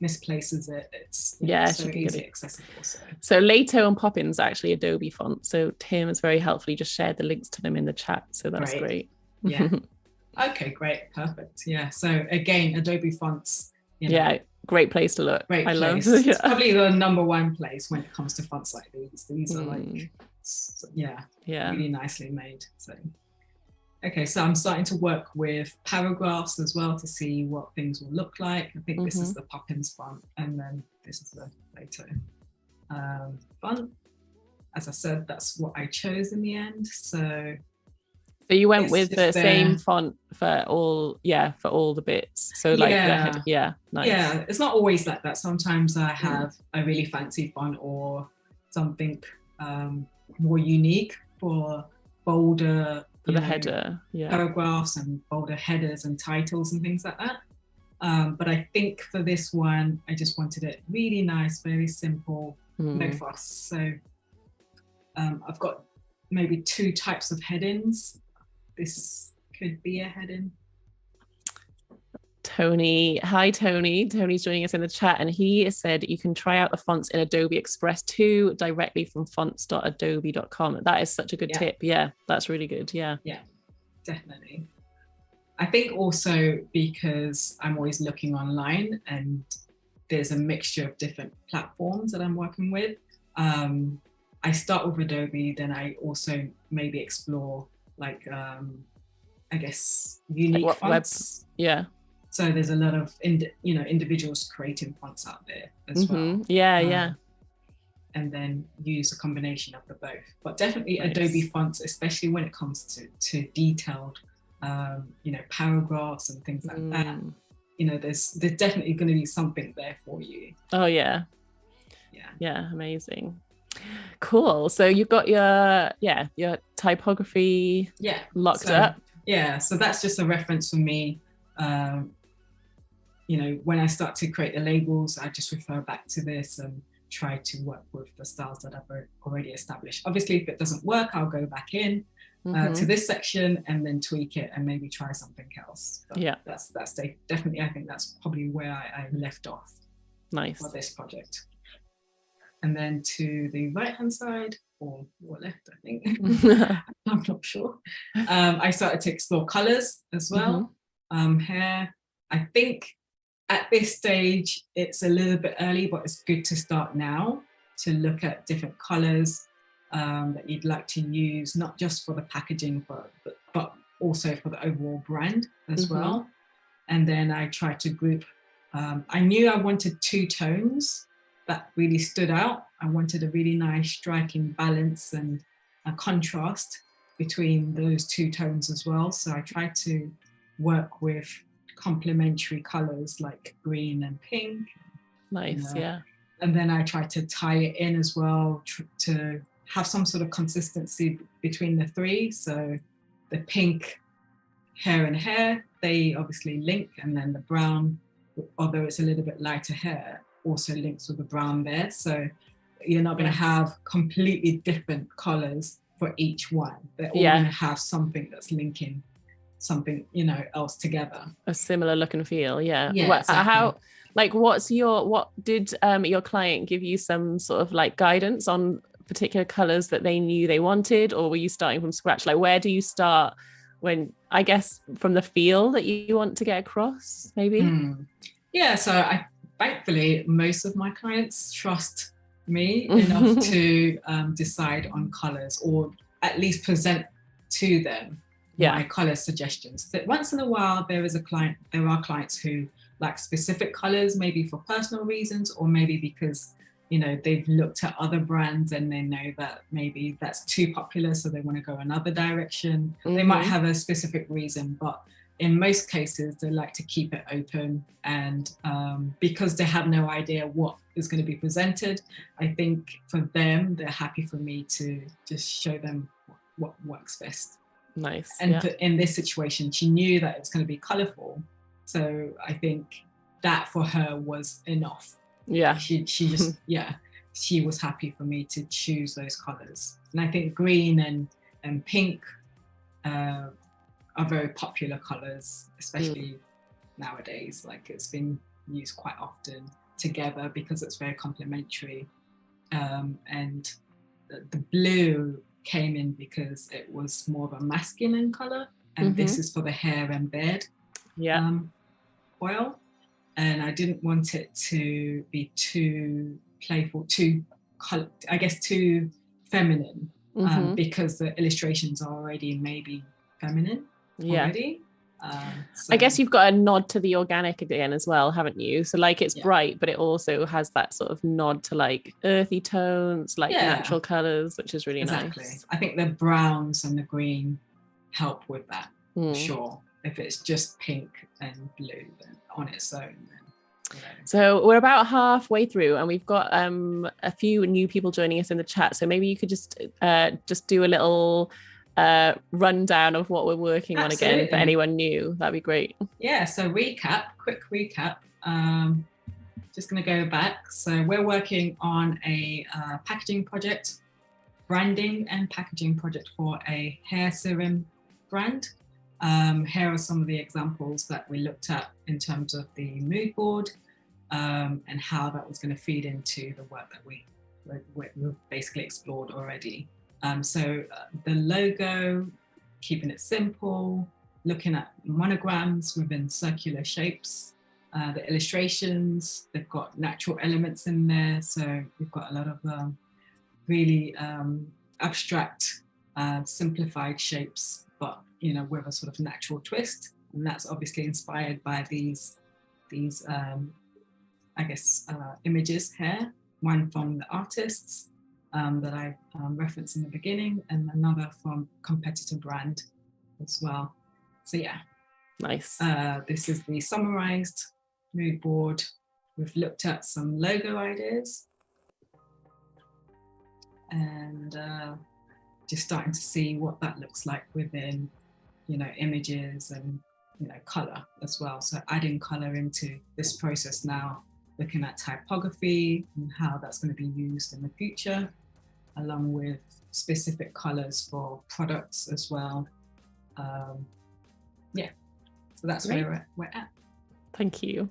misplaces it, it's so easy accessible. So Lato and Poppins are actually Adobe fonts. So Tim has very helpfully just shared the links to them in the chat. So that's great. Yeah. Okay, great. Perfect. Yeah. So again, Adobe fonts. You know, yeah, great place to look. Great place. It's probably the #1 place when it comes to fonts like these. These are like, really nicely made. So. Okay, so I'm starting to work with paragraphs as well to see what things will look like. I think this is the Poppins font, and then this is the Lato font. As I said, that's what I chose in the end. So you went with the same font for all the bits. So like the head, nice. Yeah, it's not always like that. Sometimes I have a really fancy font or something more unique for bolder. For the header, paragraphs and bolder headers and titles and things like that. But I think for this one, I just wanted it really nice, very simple, no fuss. So I've got maybe 2 types of headings. This could be a heading. Tony, hi Tony. Tony's joining us in the chat, and he said you can try out the fonts in Adobe Express 2 directly from fonts.adobe.com. That is such a good tip. Yeah, that's really good. Yeah, definitely. I think also because I'm always looking online and there's a mixture of different platforms that I'm working with. I start with Adobe, then I also maybe explore like I guess unique fonts. So there's a lot of individuals creating fonts out there as well. And then use a combination of the both. But definitely Adobe fonts, especially when it comes to detailed, paragraphs and things like that. You know, there's definitely going to be something there for you. Oh yeah, amazing. Cool. So you've got your typography locked up. Yeah, so that's just a reference for me. When I start to create the labels, I just refer back to this and try to work with the styles that I've already established. Obviously, if it doesn't work, I'll go back in to this section, and then tweak it and maybe try something else. But yeah, that's definitely, I think that's probably where I left off. Nice. For this project. And then to the right hand side, or left, I think. I'm not sure. I started to explore colors as well. Hair. I think at this stage it's a little bit early, but it's good to start now to look at different colors that you'd like to use, not just for the packaging, but also for the overall brand as well. And then I tried to group. I knew I wanted two tones that really stood out. I wanted a really nice striking balance and a contrast between those two tones as well. So I tried to work with complementary colors like green and pink. Nice, yeah. And then I tried to tie it in as well to have some sort of consistency between the three. So the pink hair and hair, they obviously link, and then the brown, although it's a little bit lighter hair, also links with the brown there. So you're not going to have completely different colors for each one. They're all going to have something that's linking something, else together. A similar look and feel, yeah. Exactly. What did your client give you some sort of like guidance on particular colors that they knew they wanted, or were you starting from scratch? Like, where do you start when, I guess, from the feel that you want to get across, maybe? Yeah, so thankfully most of my clients trust me enough to decide on colors, or at least present to them my color suggestions. That once in a while there are clients who like specific colors, maybe for personal reasons, or maybe because they've looked at other brands and they know that maybe that's too popular, so they want to go another direction. They might have a specific reason, but in most cases they like to keep it open, and because they have no idea what is going to be presented, I think for them, they're happy for me to just show them what works best. Nice. And in this situation, she knew that it's going to be colorful, so I think that for her was enough. She just she was happy for me to choose those colors. And I think green and pink are very popular colors, especially nowadays. Like, it's been used quite often together because it's very complementary. And the blue came in because it was more of a masculine color, and this is for the hair and beard oil. And I didn't want it to be too playful, too feminine, because the illustrations are already maybe feminine already. So I guess you've got a nod to the organic again as well, haven't you? So like, it's bright, but it also has that sort of nod to like earthy tones, like natural colors, which is really nice. I think the browns and the green help with that, for sure. If it's just pink and blue then on its own, then, So we're about halfway through, and we've got a few new people joining us in the chat. So maybe you could just do a little rundown of what we're working on again for anyone new. That'd be great. Yeah, so quick recap. Just going to go back. So we're working on a packaging project, branding and packaging project for a hair serum brand. Here are some of the examples that we looked at in terms of the mood board, and how that was going to feed into the work that we've basically explored already. So the logo, keeping it simple, looking at monograms within circular shapes, the illustrations, they've got natural elements in there. So we've got a lot of really abstract, simplified shapes, but with a sort of natural twist. And that's obviously inspired by these images here, one from the artists that I referenced in the beginning, and another from competitor brand as well. So yeah. Nice. This is the summarized mood board. We've looked at some logo ideas, and just starting to see what that looks like within, images and, color as well. So adding color into this process now, looking at typography and how that's going to be used in the future. along with specific colors for products as well. Yeah, so that's where we're at. Thank you.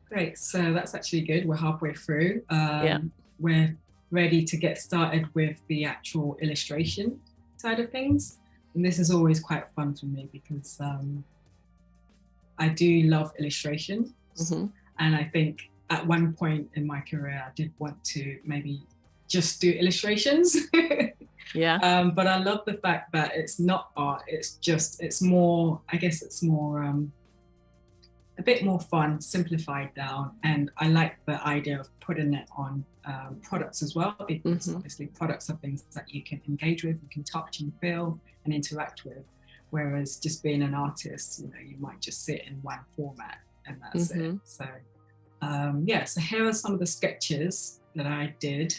Great, so that's actually good. We're halfway through. Yeah. We're ready to get started with the actual illustration side of things. And this is always quite fun for me because I do love illustrations. And I think at one point in my career, I did want to maybe just do illustrations. Yeah. But I love the fact that it's not art, it's more, I guess it's more, a bit more fun, simplified down. And I like the idea of putting it on products as well, because obviously products are things that you can engage with, you can touch and feel and interact with. Whereas just being an artist, you might just sit in one format and that's it. So yeah, so here are some of the sketches that I did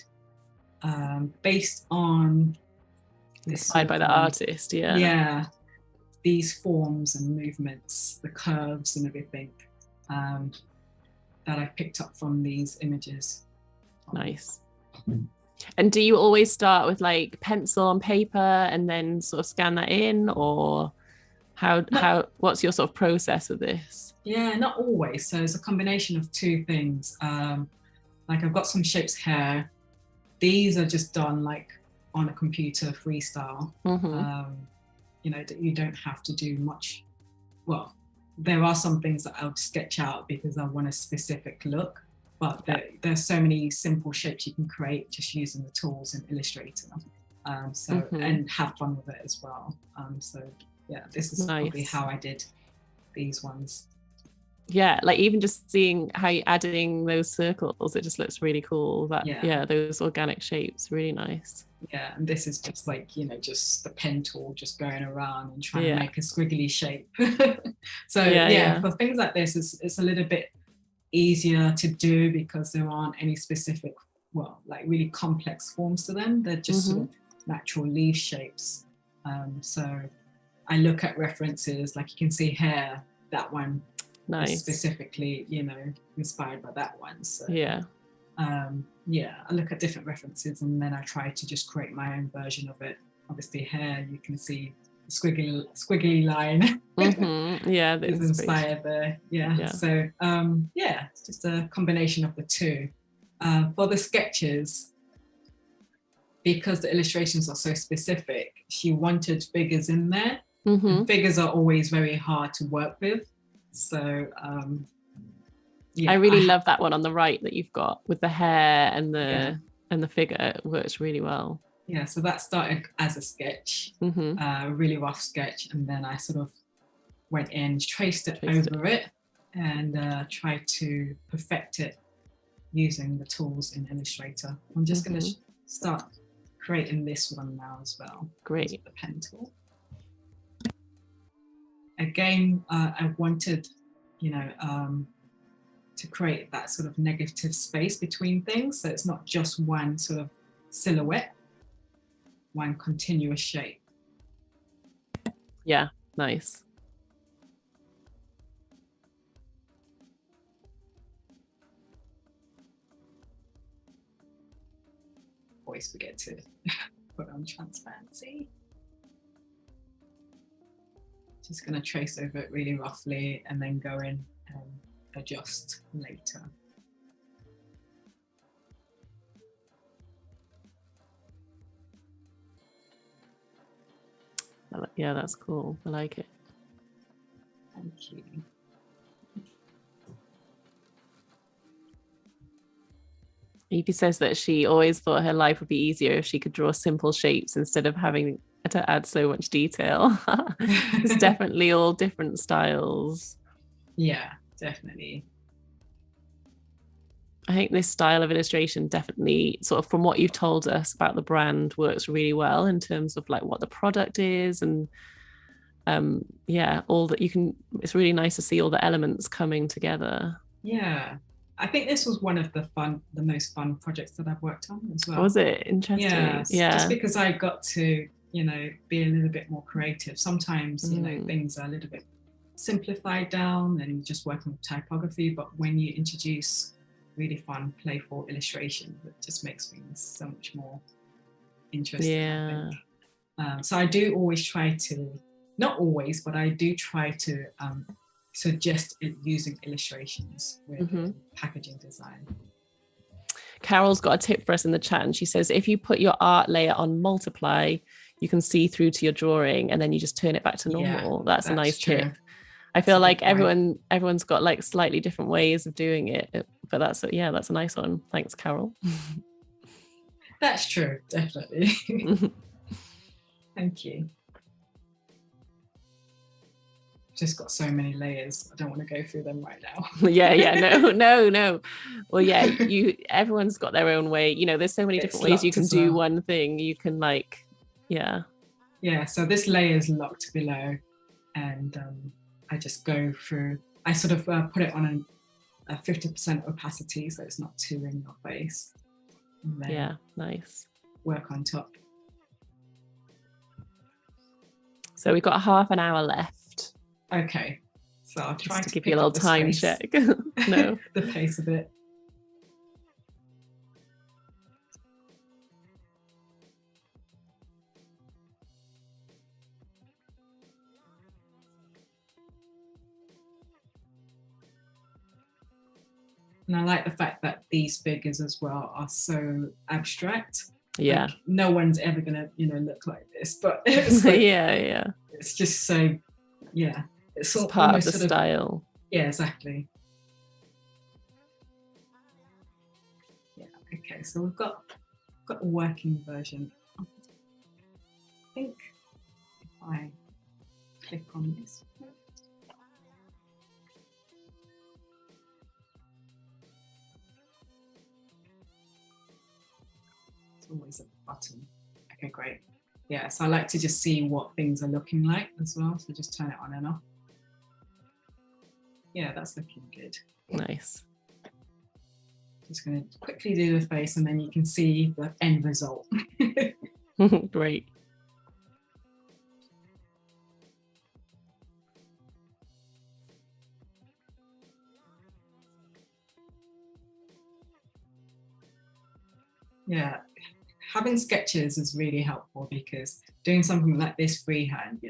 based on inspired by the artist. Yeah, these forms and movements, the curves and everything that I picked up from these images. Nice. And do you always start with like pencil on paper and then sort of scan that in, or what's your sort of process with this? Yeah, not always. So it's a combination of two things. Like I've got some shapes here. These are just done like on a computer freestyle. You don't have to do much. Well, there are some things that I'll sketch out because I want a specific look, but there's so many simple shapes you can create just using the tools in Illustrator. And have fun with it as well. So yeah, this is probably how I did these ones. Yeah, like even just seeing how you're adding those circles, it just looks really cool. Those organic shapes, really nice. Yeah, and this is just like, just the pen tool just going around and trying to make a squiggly shape. So for things like this, it's a little bit easier to do because there aren't any specific, like really complex forms to them. They're just sort of natural leaf shapes. So I look at references, like you can see here, that one is specifically, inspired by that one. So I look at different references and then I try to just create my own version of it. Obviously here you can see the squiggly line is inspired there. So it's just a combination of the two. For the sketches, because the illustrations are so specific, she wanted figures in there. Figures are always very hard to work with. So I really love that one on the right that you've got with the hair and the figure. It works really well. Yeah, so that started as a sketch, a really rough sketch, and then I sort of went in, traced it over it, and tried to perfect it using the tools in Illustrator. I'm just going to start creating this one now as well. Great. With the pen tool. Again, I wanted, to create that sort of negative space between things. So it's not just one sort of silhouette, one continuous shape. Yeah, nice. Always forget to put on transparency. Just going to trace over it really roughly and then go in and adjust later. Yeah, that's cool. I like it. Thank you. Evie says that she always thought her life would be easier if she could draw simple shapes instead of having to add so much detail. It's definitely all different styles. Yeah, definitely. I think this style of illustration definitely, sort of from what you've told us about the brand, works really well in terms of like what the product is and all that you can. It's really nice to see all the elements coming together. Yeah, I think this was one of the most fun projects that I've worked on as well. Was it interesting? Yeah, just because I got to be a little bit more creative. Sometimes things are a little bit simplified down and just working with typography, but when you introduce really fun, playful illustration, it just makes things so much more interesting, Yeah. I think. So I do always try to, not always, but I do try to suggest it using illustrations with packaging design. Carol's got a tip for us in the chat, and she says if you put your art layer on multiply, you can see through to your drawing, and then you just turn it back to normal. Yeah, that's a nice tip. I feel like everyone's got like slightly different ways of doing it, but that's a nice one. Thanks, Carol. That's true, definitely. Thank you. Just got so many layers. I don't want to go through them right now. No. Well, yeah, everyone's got their own way. You know, there's so many different ways you can do one thing. You can like, yeah. So this layer is locked below, and I just go through. I sort of put it on a 50% opacity, so it's not too in your face. And then yeah, nice. Work on top. So we've got half an hour left. Okay, so I'll try to give you a little time check. No, the pace a bit. And I like the fact that these figures as well are so abstract. Yeah, like, no one's ever gonna, look like this, but it's like, yeah. It's just so, yeah. It's part of the style. Yeah, exactly. Yeah. Okay, so we've got a working version. I think if I click on this. Always a button. Okay, great. Yeah, so I like to just see what things are looking like as well, so just turn it on and off. Yeah, that's looking good. Nice. Just going to quickly do the face, and then you can see the end result. Great. Yeah. Having sketches is really helpful, because doing something like this freehand,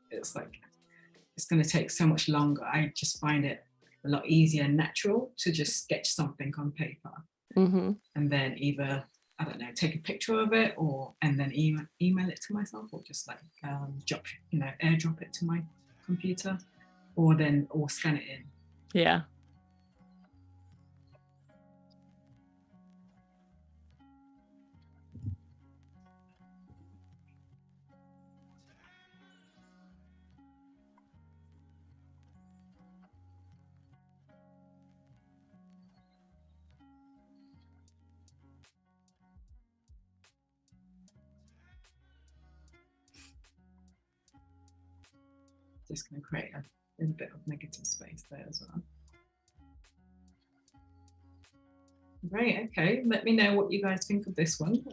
it's like, it's going to take so much longer. I just find it a lot easier and natural to just sketch something on paper, and then either, I don't know, take a picture of it, and then email it to myself, or just like airdrop it to my computer, or scan it in. Yeah. Just going to create a little bit of negative space there as well. Great, okay. Let me know what you guys think of this one.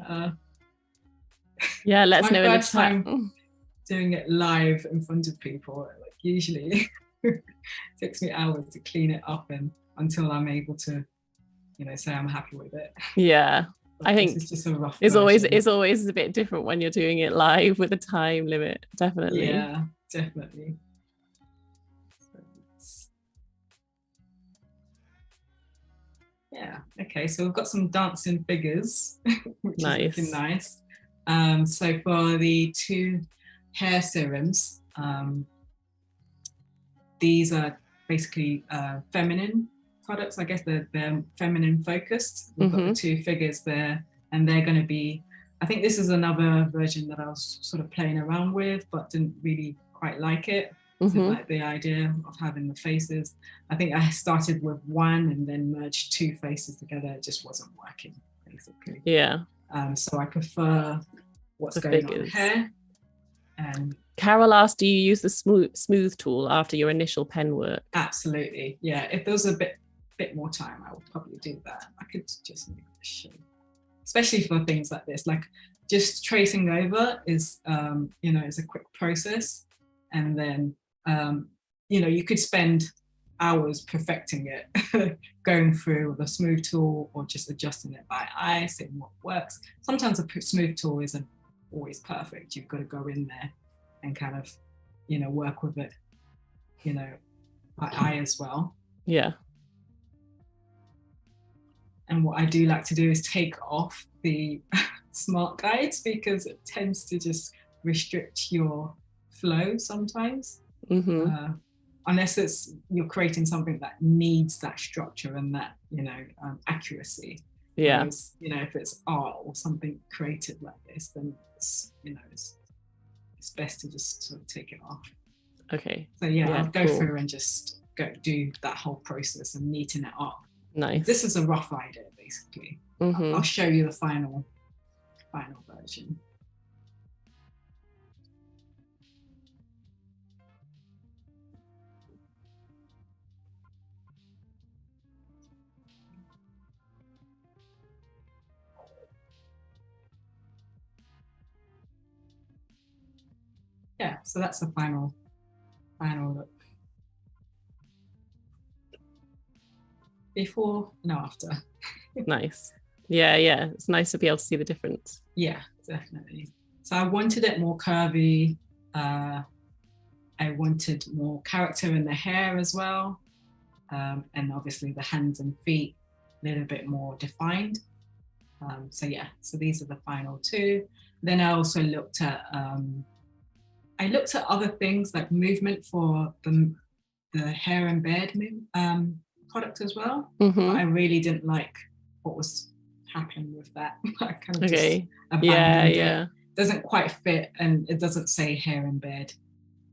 Yeah, let us know in the chat. Time doing it live in front of people, like usually it takes me hours to clean it up and until I'm able to, say I'm happy with it. Yeah. I think it's just a rough it's always a bit different when you're doing it live with a time limit. Definitely. Yeah, definitely. Yeah, okay, so we've got some dancing figures, which is looking nice. So for the 2 hair serums, these are basically feminine products. I guess they're feminine focused. We've got the 2 figures there, and they're going to be, I think this is another version that I was sort of playing around with, but didn't really quite like it. Didn't like the idea of having the faces. I think I started with 1 and then merged 2 faces together. It just wasn't working, basically. Yeah. So I prefer what's going on here. And Carol asked, do you use the smooth tool after your initial pen work? Absolutely. Yeah. If there was a bit more time, I would probably do that. I could just make this show, especially for things like this. Like just tracing over is, is a quick process, and then you could spend hours perfecting it, going through the smooth tool or just adjusting it by eye, seeing what works. Sometimes a smooth tool isn't always perfect. You've got to go in there and kind of, you know, work with it, you know, by eye as well. Yeah. And what I do like to do is take off the smart guides, because it tends to just restrict your flow sometimes. Unless you're creating something that needs that structure and that, you know, accuracy. Yeah. Whereas, you know, if it's art or something creative like this, then it's, you know, it's best to just sort of take it off. Okay. So yeah, I'll go through and just go do that whole process and neaten it up. Nice. This is a rough idea, basically. I'll show you the final version. Yeah, so that's the final look. Before and after. Nice. Yeah, it's nice to be able to see the difference. Yeah, definitely. So I wanted it more curvy. I wanted more character in the hair as well, and obviously the hands and feet a little bit more defined. So yeah, so these are the final two. Then I also looked at other things like movement for the hair and beard product as well. But I really didn't like what was happening with that. I kind of just abandoned it. Doesn't quite fit, and it doesn't say hair and beard,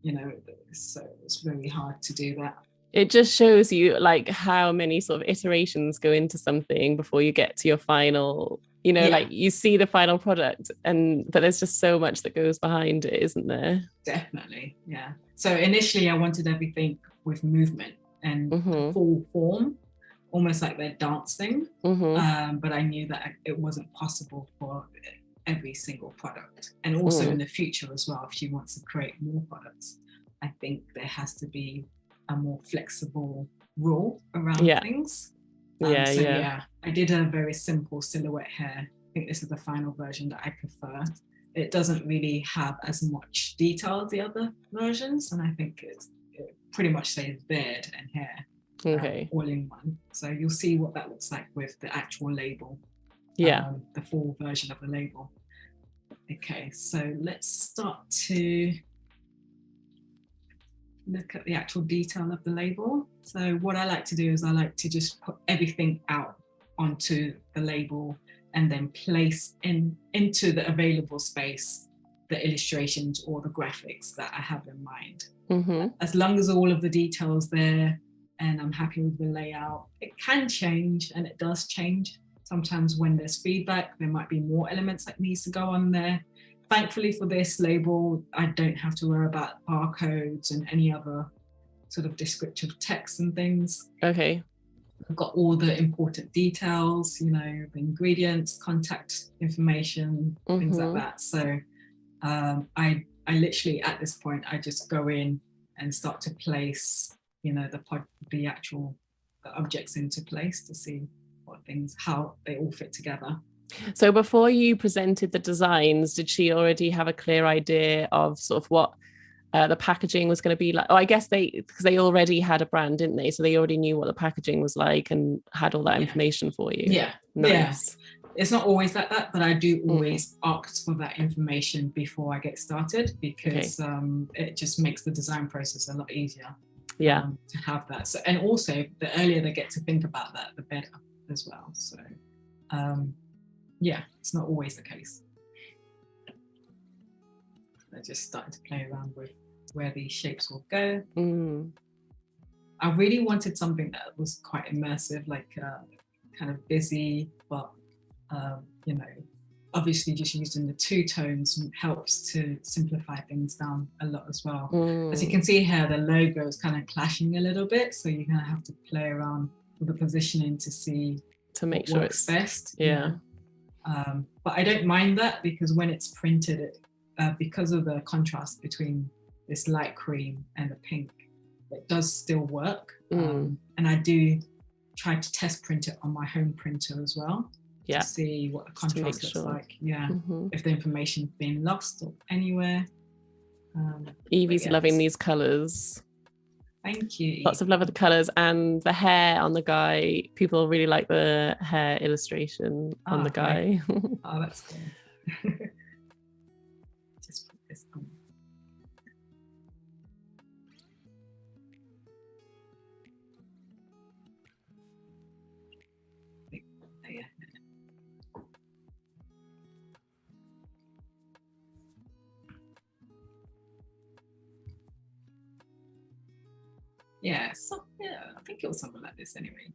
you know, so it's really hard to do that. It just shows you like how many sort of iterations go into something before you get to your final, you know, like you see the final product, but there's just so much that goes behind it, isn't there? Definitely, yeah. So initially I wanted everything with movement and full form, almost like they're dancing, but I knew that it wasn't possible for every single product. And also in the future as well, if she wants to create more products, I think there has to be a more flexible rule around things. I did a very simple silhouette hair. I think this is the final version that I prefer. It doesn't really have as much detail as the other versions, and I think it pretty much says beard and hair all in one. So you'll see what that looks like with the actual label, the full version of the label. Okay, so let's start to look at the actual detail of the label. So what I like to do is I like to just put everything out onto the label and then place into the available space the illustrations or the graphics that I have in mind. As long as all of the details there and I'm happy with the layout, it can change, and it does change. Sometimes when there's feedback, there might be more elements that needs to go on there. Thankfully for this label, I don't have to worry about barcodes and any other sort of descriptive text and things. Okay. I've got all the important details, you know, the ingredients, contact information, things like that. So I literally at this point, I just go in and start to place, you know, the actual objects into place to see how they all fit together. So before you presented the designs, did she already have a clear idea of sort of what the packaging was going to be like? Oh, I guess because they already had a brand, didn't they? So they already knew what the packaging was like and had all that information for you. Yeah. Nice. Yeah. It's not always like that, but I do always ask for that information before I get started, because it just makes the design process a lot easier. To have that. So, and also the earlier they get to think about that, the better as well. So it's not always the case. I just started to play around with where these shapes will go. I really wanted something that was quite immersive, like kind of busy, but you know, obviously just using the two tones helps to simplify things down a lot as well. As you can see here, the logo is kind of clashing a little bit, so you're going to have to play around with the positioning to make sure it's best. But I don't mind that, because when it's printed, because of the contrast between this light cream and the pink, it does still work. And I do try to test print it on my home printer as well. Yeah. to see what the contrast looks like. Yeah. Mm-hmm. If the information's been lost or anywhere. Evie's loving these colours. Thank you. Lots of love of the colours and the hair on the guy. People really like the hair illustration on the guy. Oh, that's cool. Just put this on. Yeah, so yeah, I think it was something like this anyway.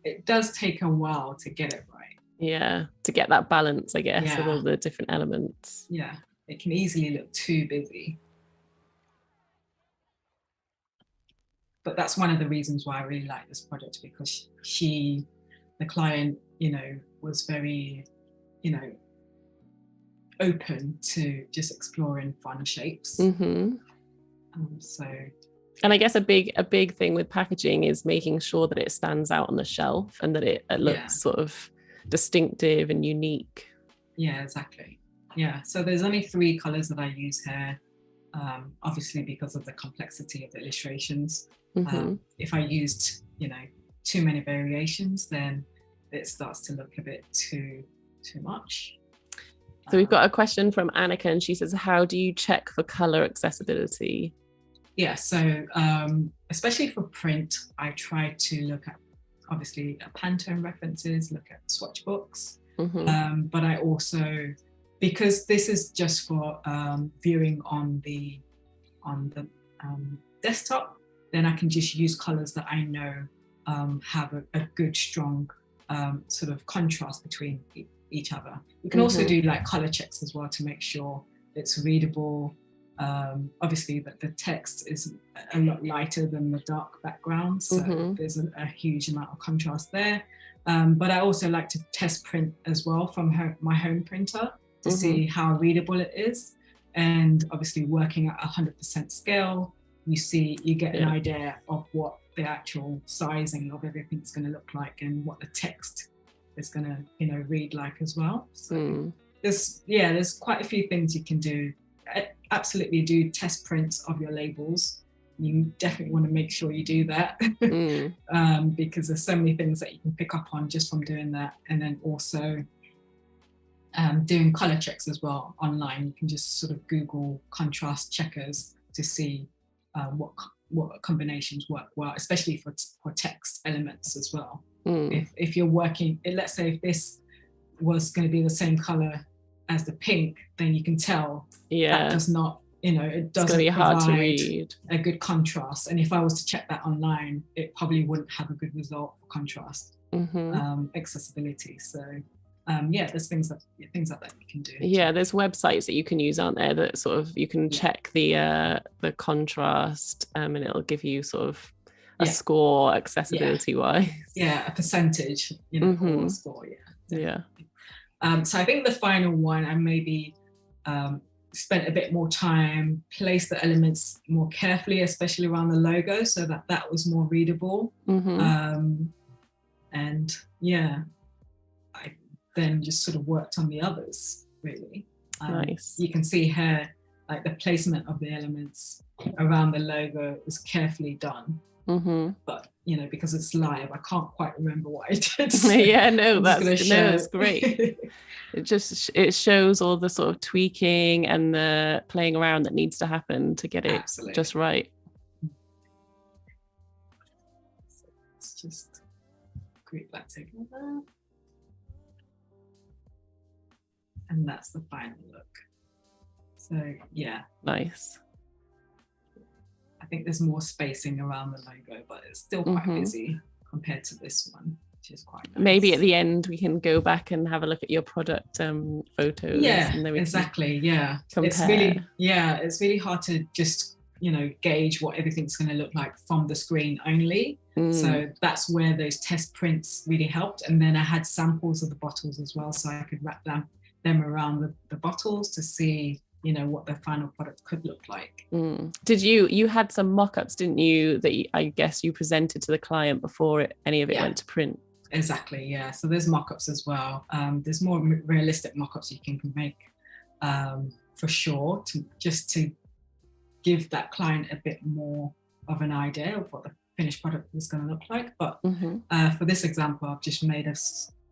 It does take a while to get it right. Yeah, to get that balance, I guess, of all the different elements. Yeah, it can easily look too busy. But that's one of the reasons why I really like this project, because the client, was very, open to just exploring fun shapes. Mm-hmm. And I guess a big thing with packaging is making sure that it stands out on the shelf and that it looks sort of distinctive and unique. Yeah, exactly. Yeah, so there's only 3 colors that I use here, obviously because of the complexity of the illustrations. Mm-hmm. If I used, too many variations, then it starts to look a bit too much. So we've got a question from Annika, and she says, how do you check for color accessibility? Yeah, so especially for print, I try to look at, obviously, Pantone references, look at swatch books. Mm-hmm. But I also, because this is just for viewing on the desktop, then I can just use colors that I know have a good, strong sort of contrast between each other. You can also do like color checks as well to make sure it's readable. Obviously, the text is a lot lighter than the dark background, so there's a huge amount of contrast there. But I also like to test print as well from my home printer to see how readable it is. And obviously, working at 100% scale, you get an idea of what the actual sizing of everything's going to look like and what the text is going to read like as well. So there's quite a few things you can do. Absolutely do test prints of your labels. You definitely want to make sure you do that because there's so many things that you can pick up on just from doing that. And then also doing color checks as well online. You can just sort of Google contrast checkers to see what combinations work well, especially for text elements as well. If you're working, let's say if this was going to be the same color as the pink, then you can tell that does not, it doesn't be hard to read a good contrast. And if I was to check that online, it probably wouldn't have a good result for contrast, accessibility. So there's things like that you can do. Yeah, there's websites that you can use, aren't there, that sort of you can check the contrast and it'll give you sort of a score accessibility wise. Yeah, a percentage, or a score. Yeah. So I think the final one, I maybe spent a bit more time, placed the elements more carefully, especially around the logo, so that was more readable. And I then just sort of worked on the others, really. Nice. You can see here, like the placement of the elements around the logo is carefully done. But because it's live, I can't quite remember what I did. So that's great. it shows all the sort of tweaking and the playing around that needs to happen to get it just right. So let's just group that together. And that's the final look. So nice. I think there's more spacing around the logo, but it's still quite busy compared to this one, which is quite nice. Maybe at the end we can go back and have a look at your product photos. Yeah, and then we exactly. Yeah, compare. It's really hard to just gauge what everything's going to look like from the screen only. So that's where those test prints really helped. And then I had samples of the bottles as well, so I could wrap them around the bottles to see what the final product could look like. Did you had some mock-ups, didn't you, that I guess you presented to the client before any of it went to print? Exactly, yeah. So there's mock-ups as well. There's more realistic mock-ups you can make, for sure, to give that client a bit more of an idea of what the finished product is going to look like. But for this example, I've just made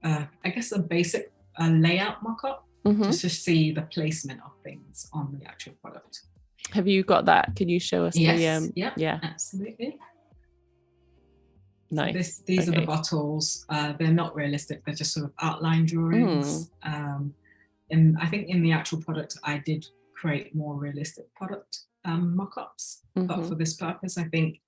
I guess a basic layout mock-up, just to see the placement of things on the actual product. Have you got that? Can you show us? Yes, yeah, absolutely. Nice. So these are the bottles. They're not realistic. They're just sort of outline drawings. And I think in the actual product, I did create more realistic product mock-ups. But for this purpose, I think,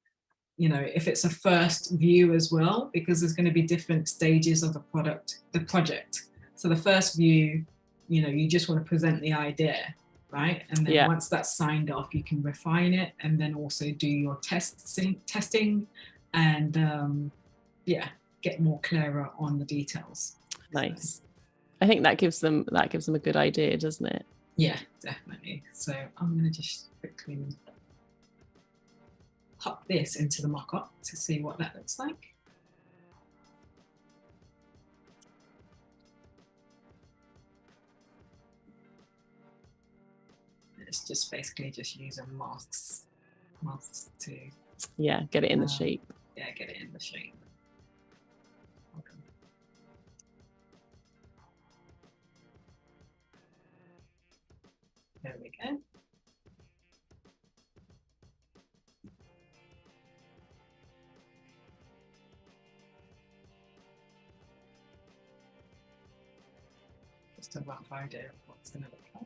you know, if it's a first view as well, because there's going to be different stages of the project. So the first view, you know, you just want to present the idea, right? And then once that's signed off, you can refine it and then also do your testing and get more clearer on the details. Nice. I think that gives them a good idea, doesn't it? Yeah, definitely. So I'm going to just quickly pop this into the mock-up to see what that looks like. It's just basically just using masks to get it in the shape. Yeah, get it in the shape. Okay. There we go. Just a rough idea of what's going to look like.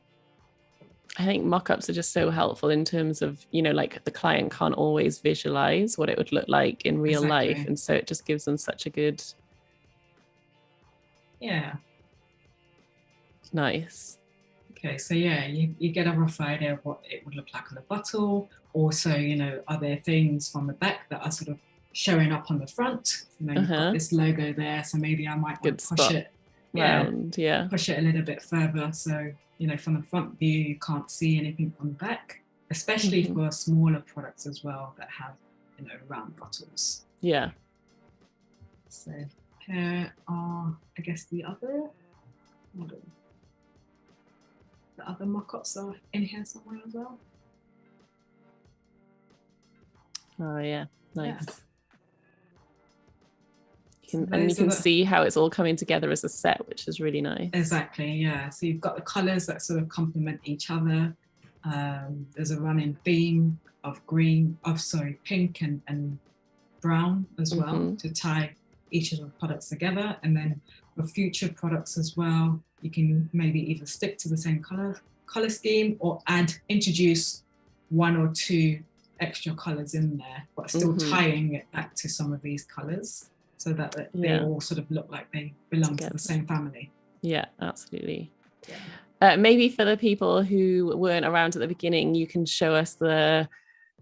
I think mock-ups are just so helpful in terms of, you know, like the client can't always visualize what it would look like in real life. And so it just gives them such a good. Yeah. Nice. Okay, so yeah, you get a rough idea of what it would look like on the bottle. Also, you know, are there things from the back that are sort of showing up on the front? You know, you've got this logo there, so maybe I might want to push it round, push it a little bit further. So, you know, from the front view, you can't see anything on the back, especially for smaller products as well that have, you know, round bottles. Yeah. So here are, I guess, the other mock-ups are in here somewhere as well. Oh yeah, nice. Yeah. And you can see how it's all coming together as a set, which is really nice. Exactly, yeah. So you've got the colours that sort of complement each other. There's a running theme of pink and brown as well to tie each of the products together. And then for future products as well, you can maybe either stick to the same colour scheme or introduce one or two extra colours in there, but still tying it back to some of these colours, so that they all sort of look like they belong to the same family. Yeah, absolutely. Yeah. Maybe for the people who weren't around at the beginning, you can show us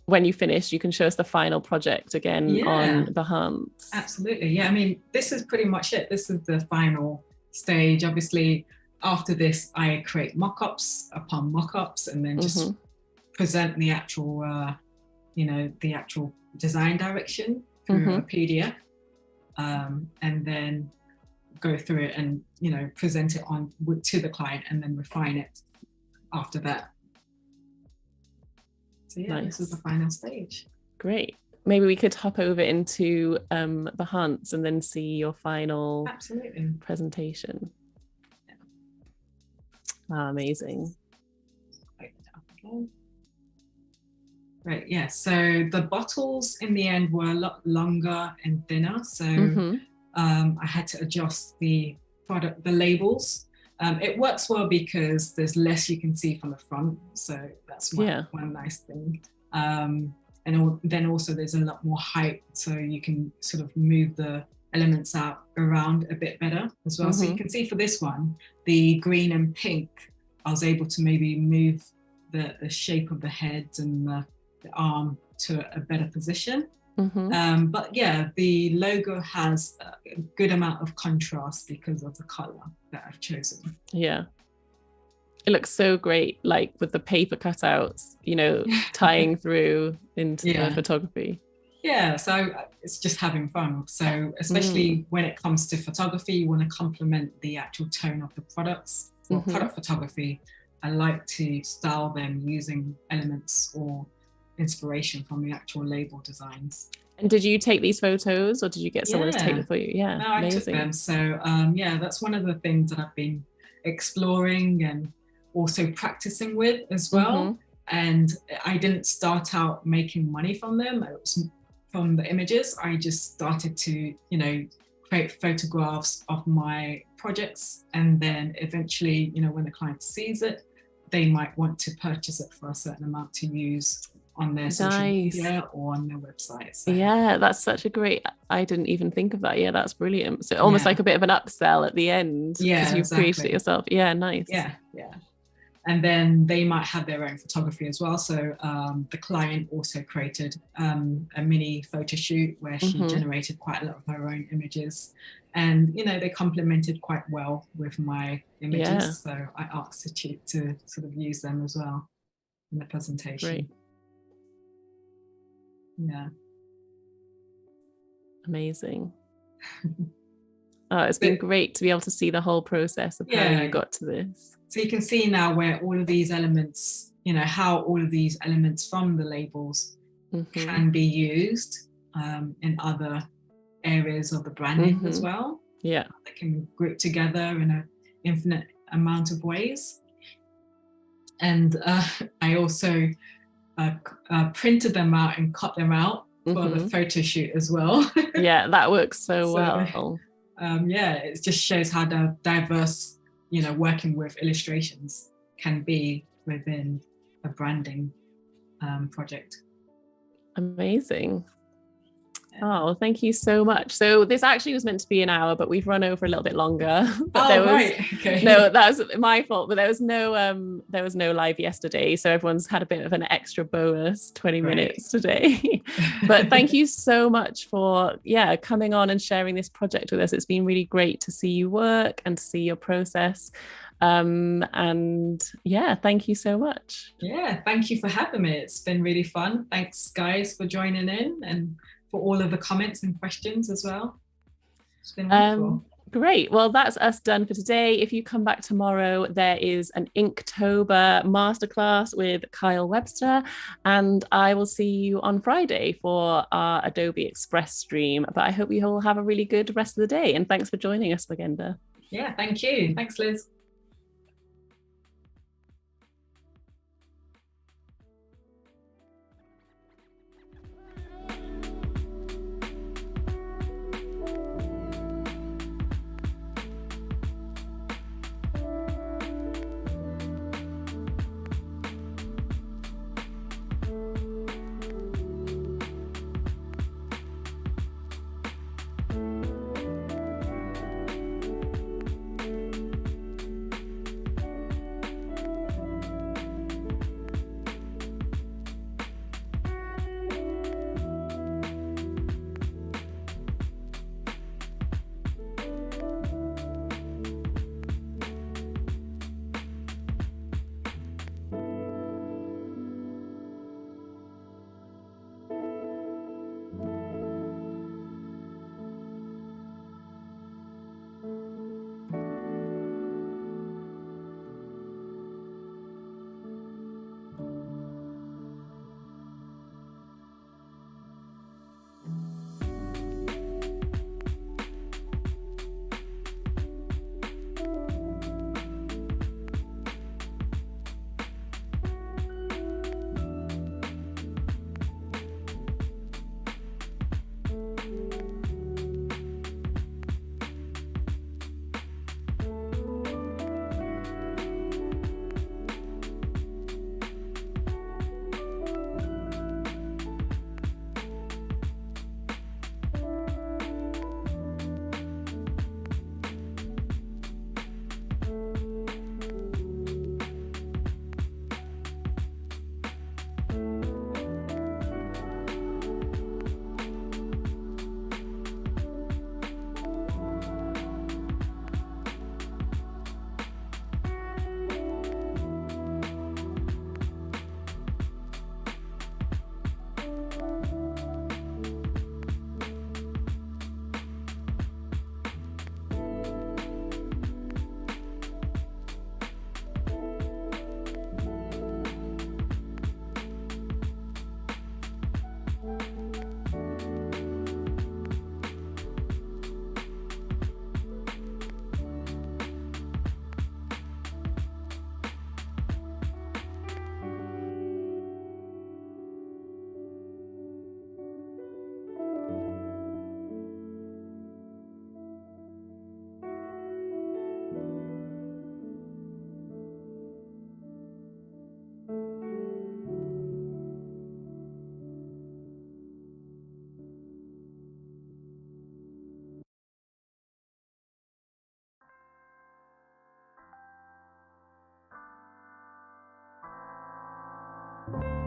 when you finish, you can show us the final project again on Behance. Absolutely, yeah. I mean, this is pretty much it. This is the final stage. Obviously, after this, I create mock-ups upon mock-ups and then just present the actual, the actual design direction through a PDF. And then go through it and, you know, present it to the client and then refine it after that. So yeah, This is the final stage. Great. Maybe we could hop over into Behance and then see your final presentation. Yeah. Oh, amazing. Right, yeah, so the bottles in the end were a lot longer and thinner, so I had to adjust the labels. It works well because there's less you can see from the front, so that's one nice thing. And then also there's a lot more height, so you can sort of move the elements around a bit better as well. So you can see for this one, the green and pink, I was able to maybe move the shape of the heads and the arm to a better position. But yeah, the logo has a good amount of contrast because of the color that I've chosen. Yeah, it looks so great, like with the paper cutouts, you know, tying through into the photography. Yeah, so it's just having fun. So especially when it comes to photography, you want to complement the actual tone of the products. Well, product photography, I like to style them using elements or inspiration from the actual label designs. And did you take these photos or did you get someone to take them for you? Yeah, no, I took them. So yeah, that's one of the things that I've been exploring and also practicing with as well. And I didn't start out making money from them. It was from the images. I just started to, you know, create photographs of my projects, and then eventually, you know, when the client sees it, they might want to purchase it for a certain amount to use on their social media or on their website. So. Yeah, that's such a great, I didn't even think of that. Yeah, that's brilliant. So almost like a bit of an upsell at the end because you've created it yourself. Yeah, nice. Yeah. And then they might have their own photography as well. So the client also created a mini photo shoot where she generated quite a lot of her own images. And, you know, they complemented quite well with my images. Yeah. So I asked the chief to sort of use them as well in the presentation. Great. Yeah. Amazing. Oh, it's been great to be able to see the whole process of how you got to this. So you can see now where all of these elements, you know, how all of these elements from the labels can be used in other areas of the branding as well. Yeah. They can group together in an infinite amount of ways. And I also printed them out and cut them out for the photo shoot as well. Yeah, that works so well. Yeah, it just shows how diverse, you know, working with illustrations can be within a branding project. Amazing. Oh, thank you so much. So this actually was meant to be an hour, but we've run over a little bit longer. But no, that's my fault. But there was no live yesterday, so everyone's had a bit of an extra bonus 20 minutes today. But thank you so much for coming on and sharing this project with us. It's been really great to see you work and to see your process. And yeah, thank you so much. Yeah, thank you for having me. It's been really fun. Thanks, guys, for joining in and for all of the comments and questions as well. It's been wonderful. Great. Well, that's us done for today. If you come back tomorrow, there is an Inktober masterclass with Kyle Webster, and I will see you on Friday for our Adobe Express stream. But I hope you all have a really good rest of the day, and thanks for joining us, Magenda. Yeah, thank you. Thanks, Liz. you.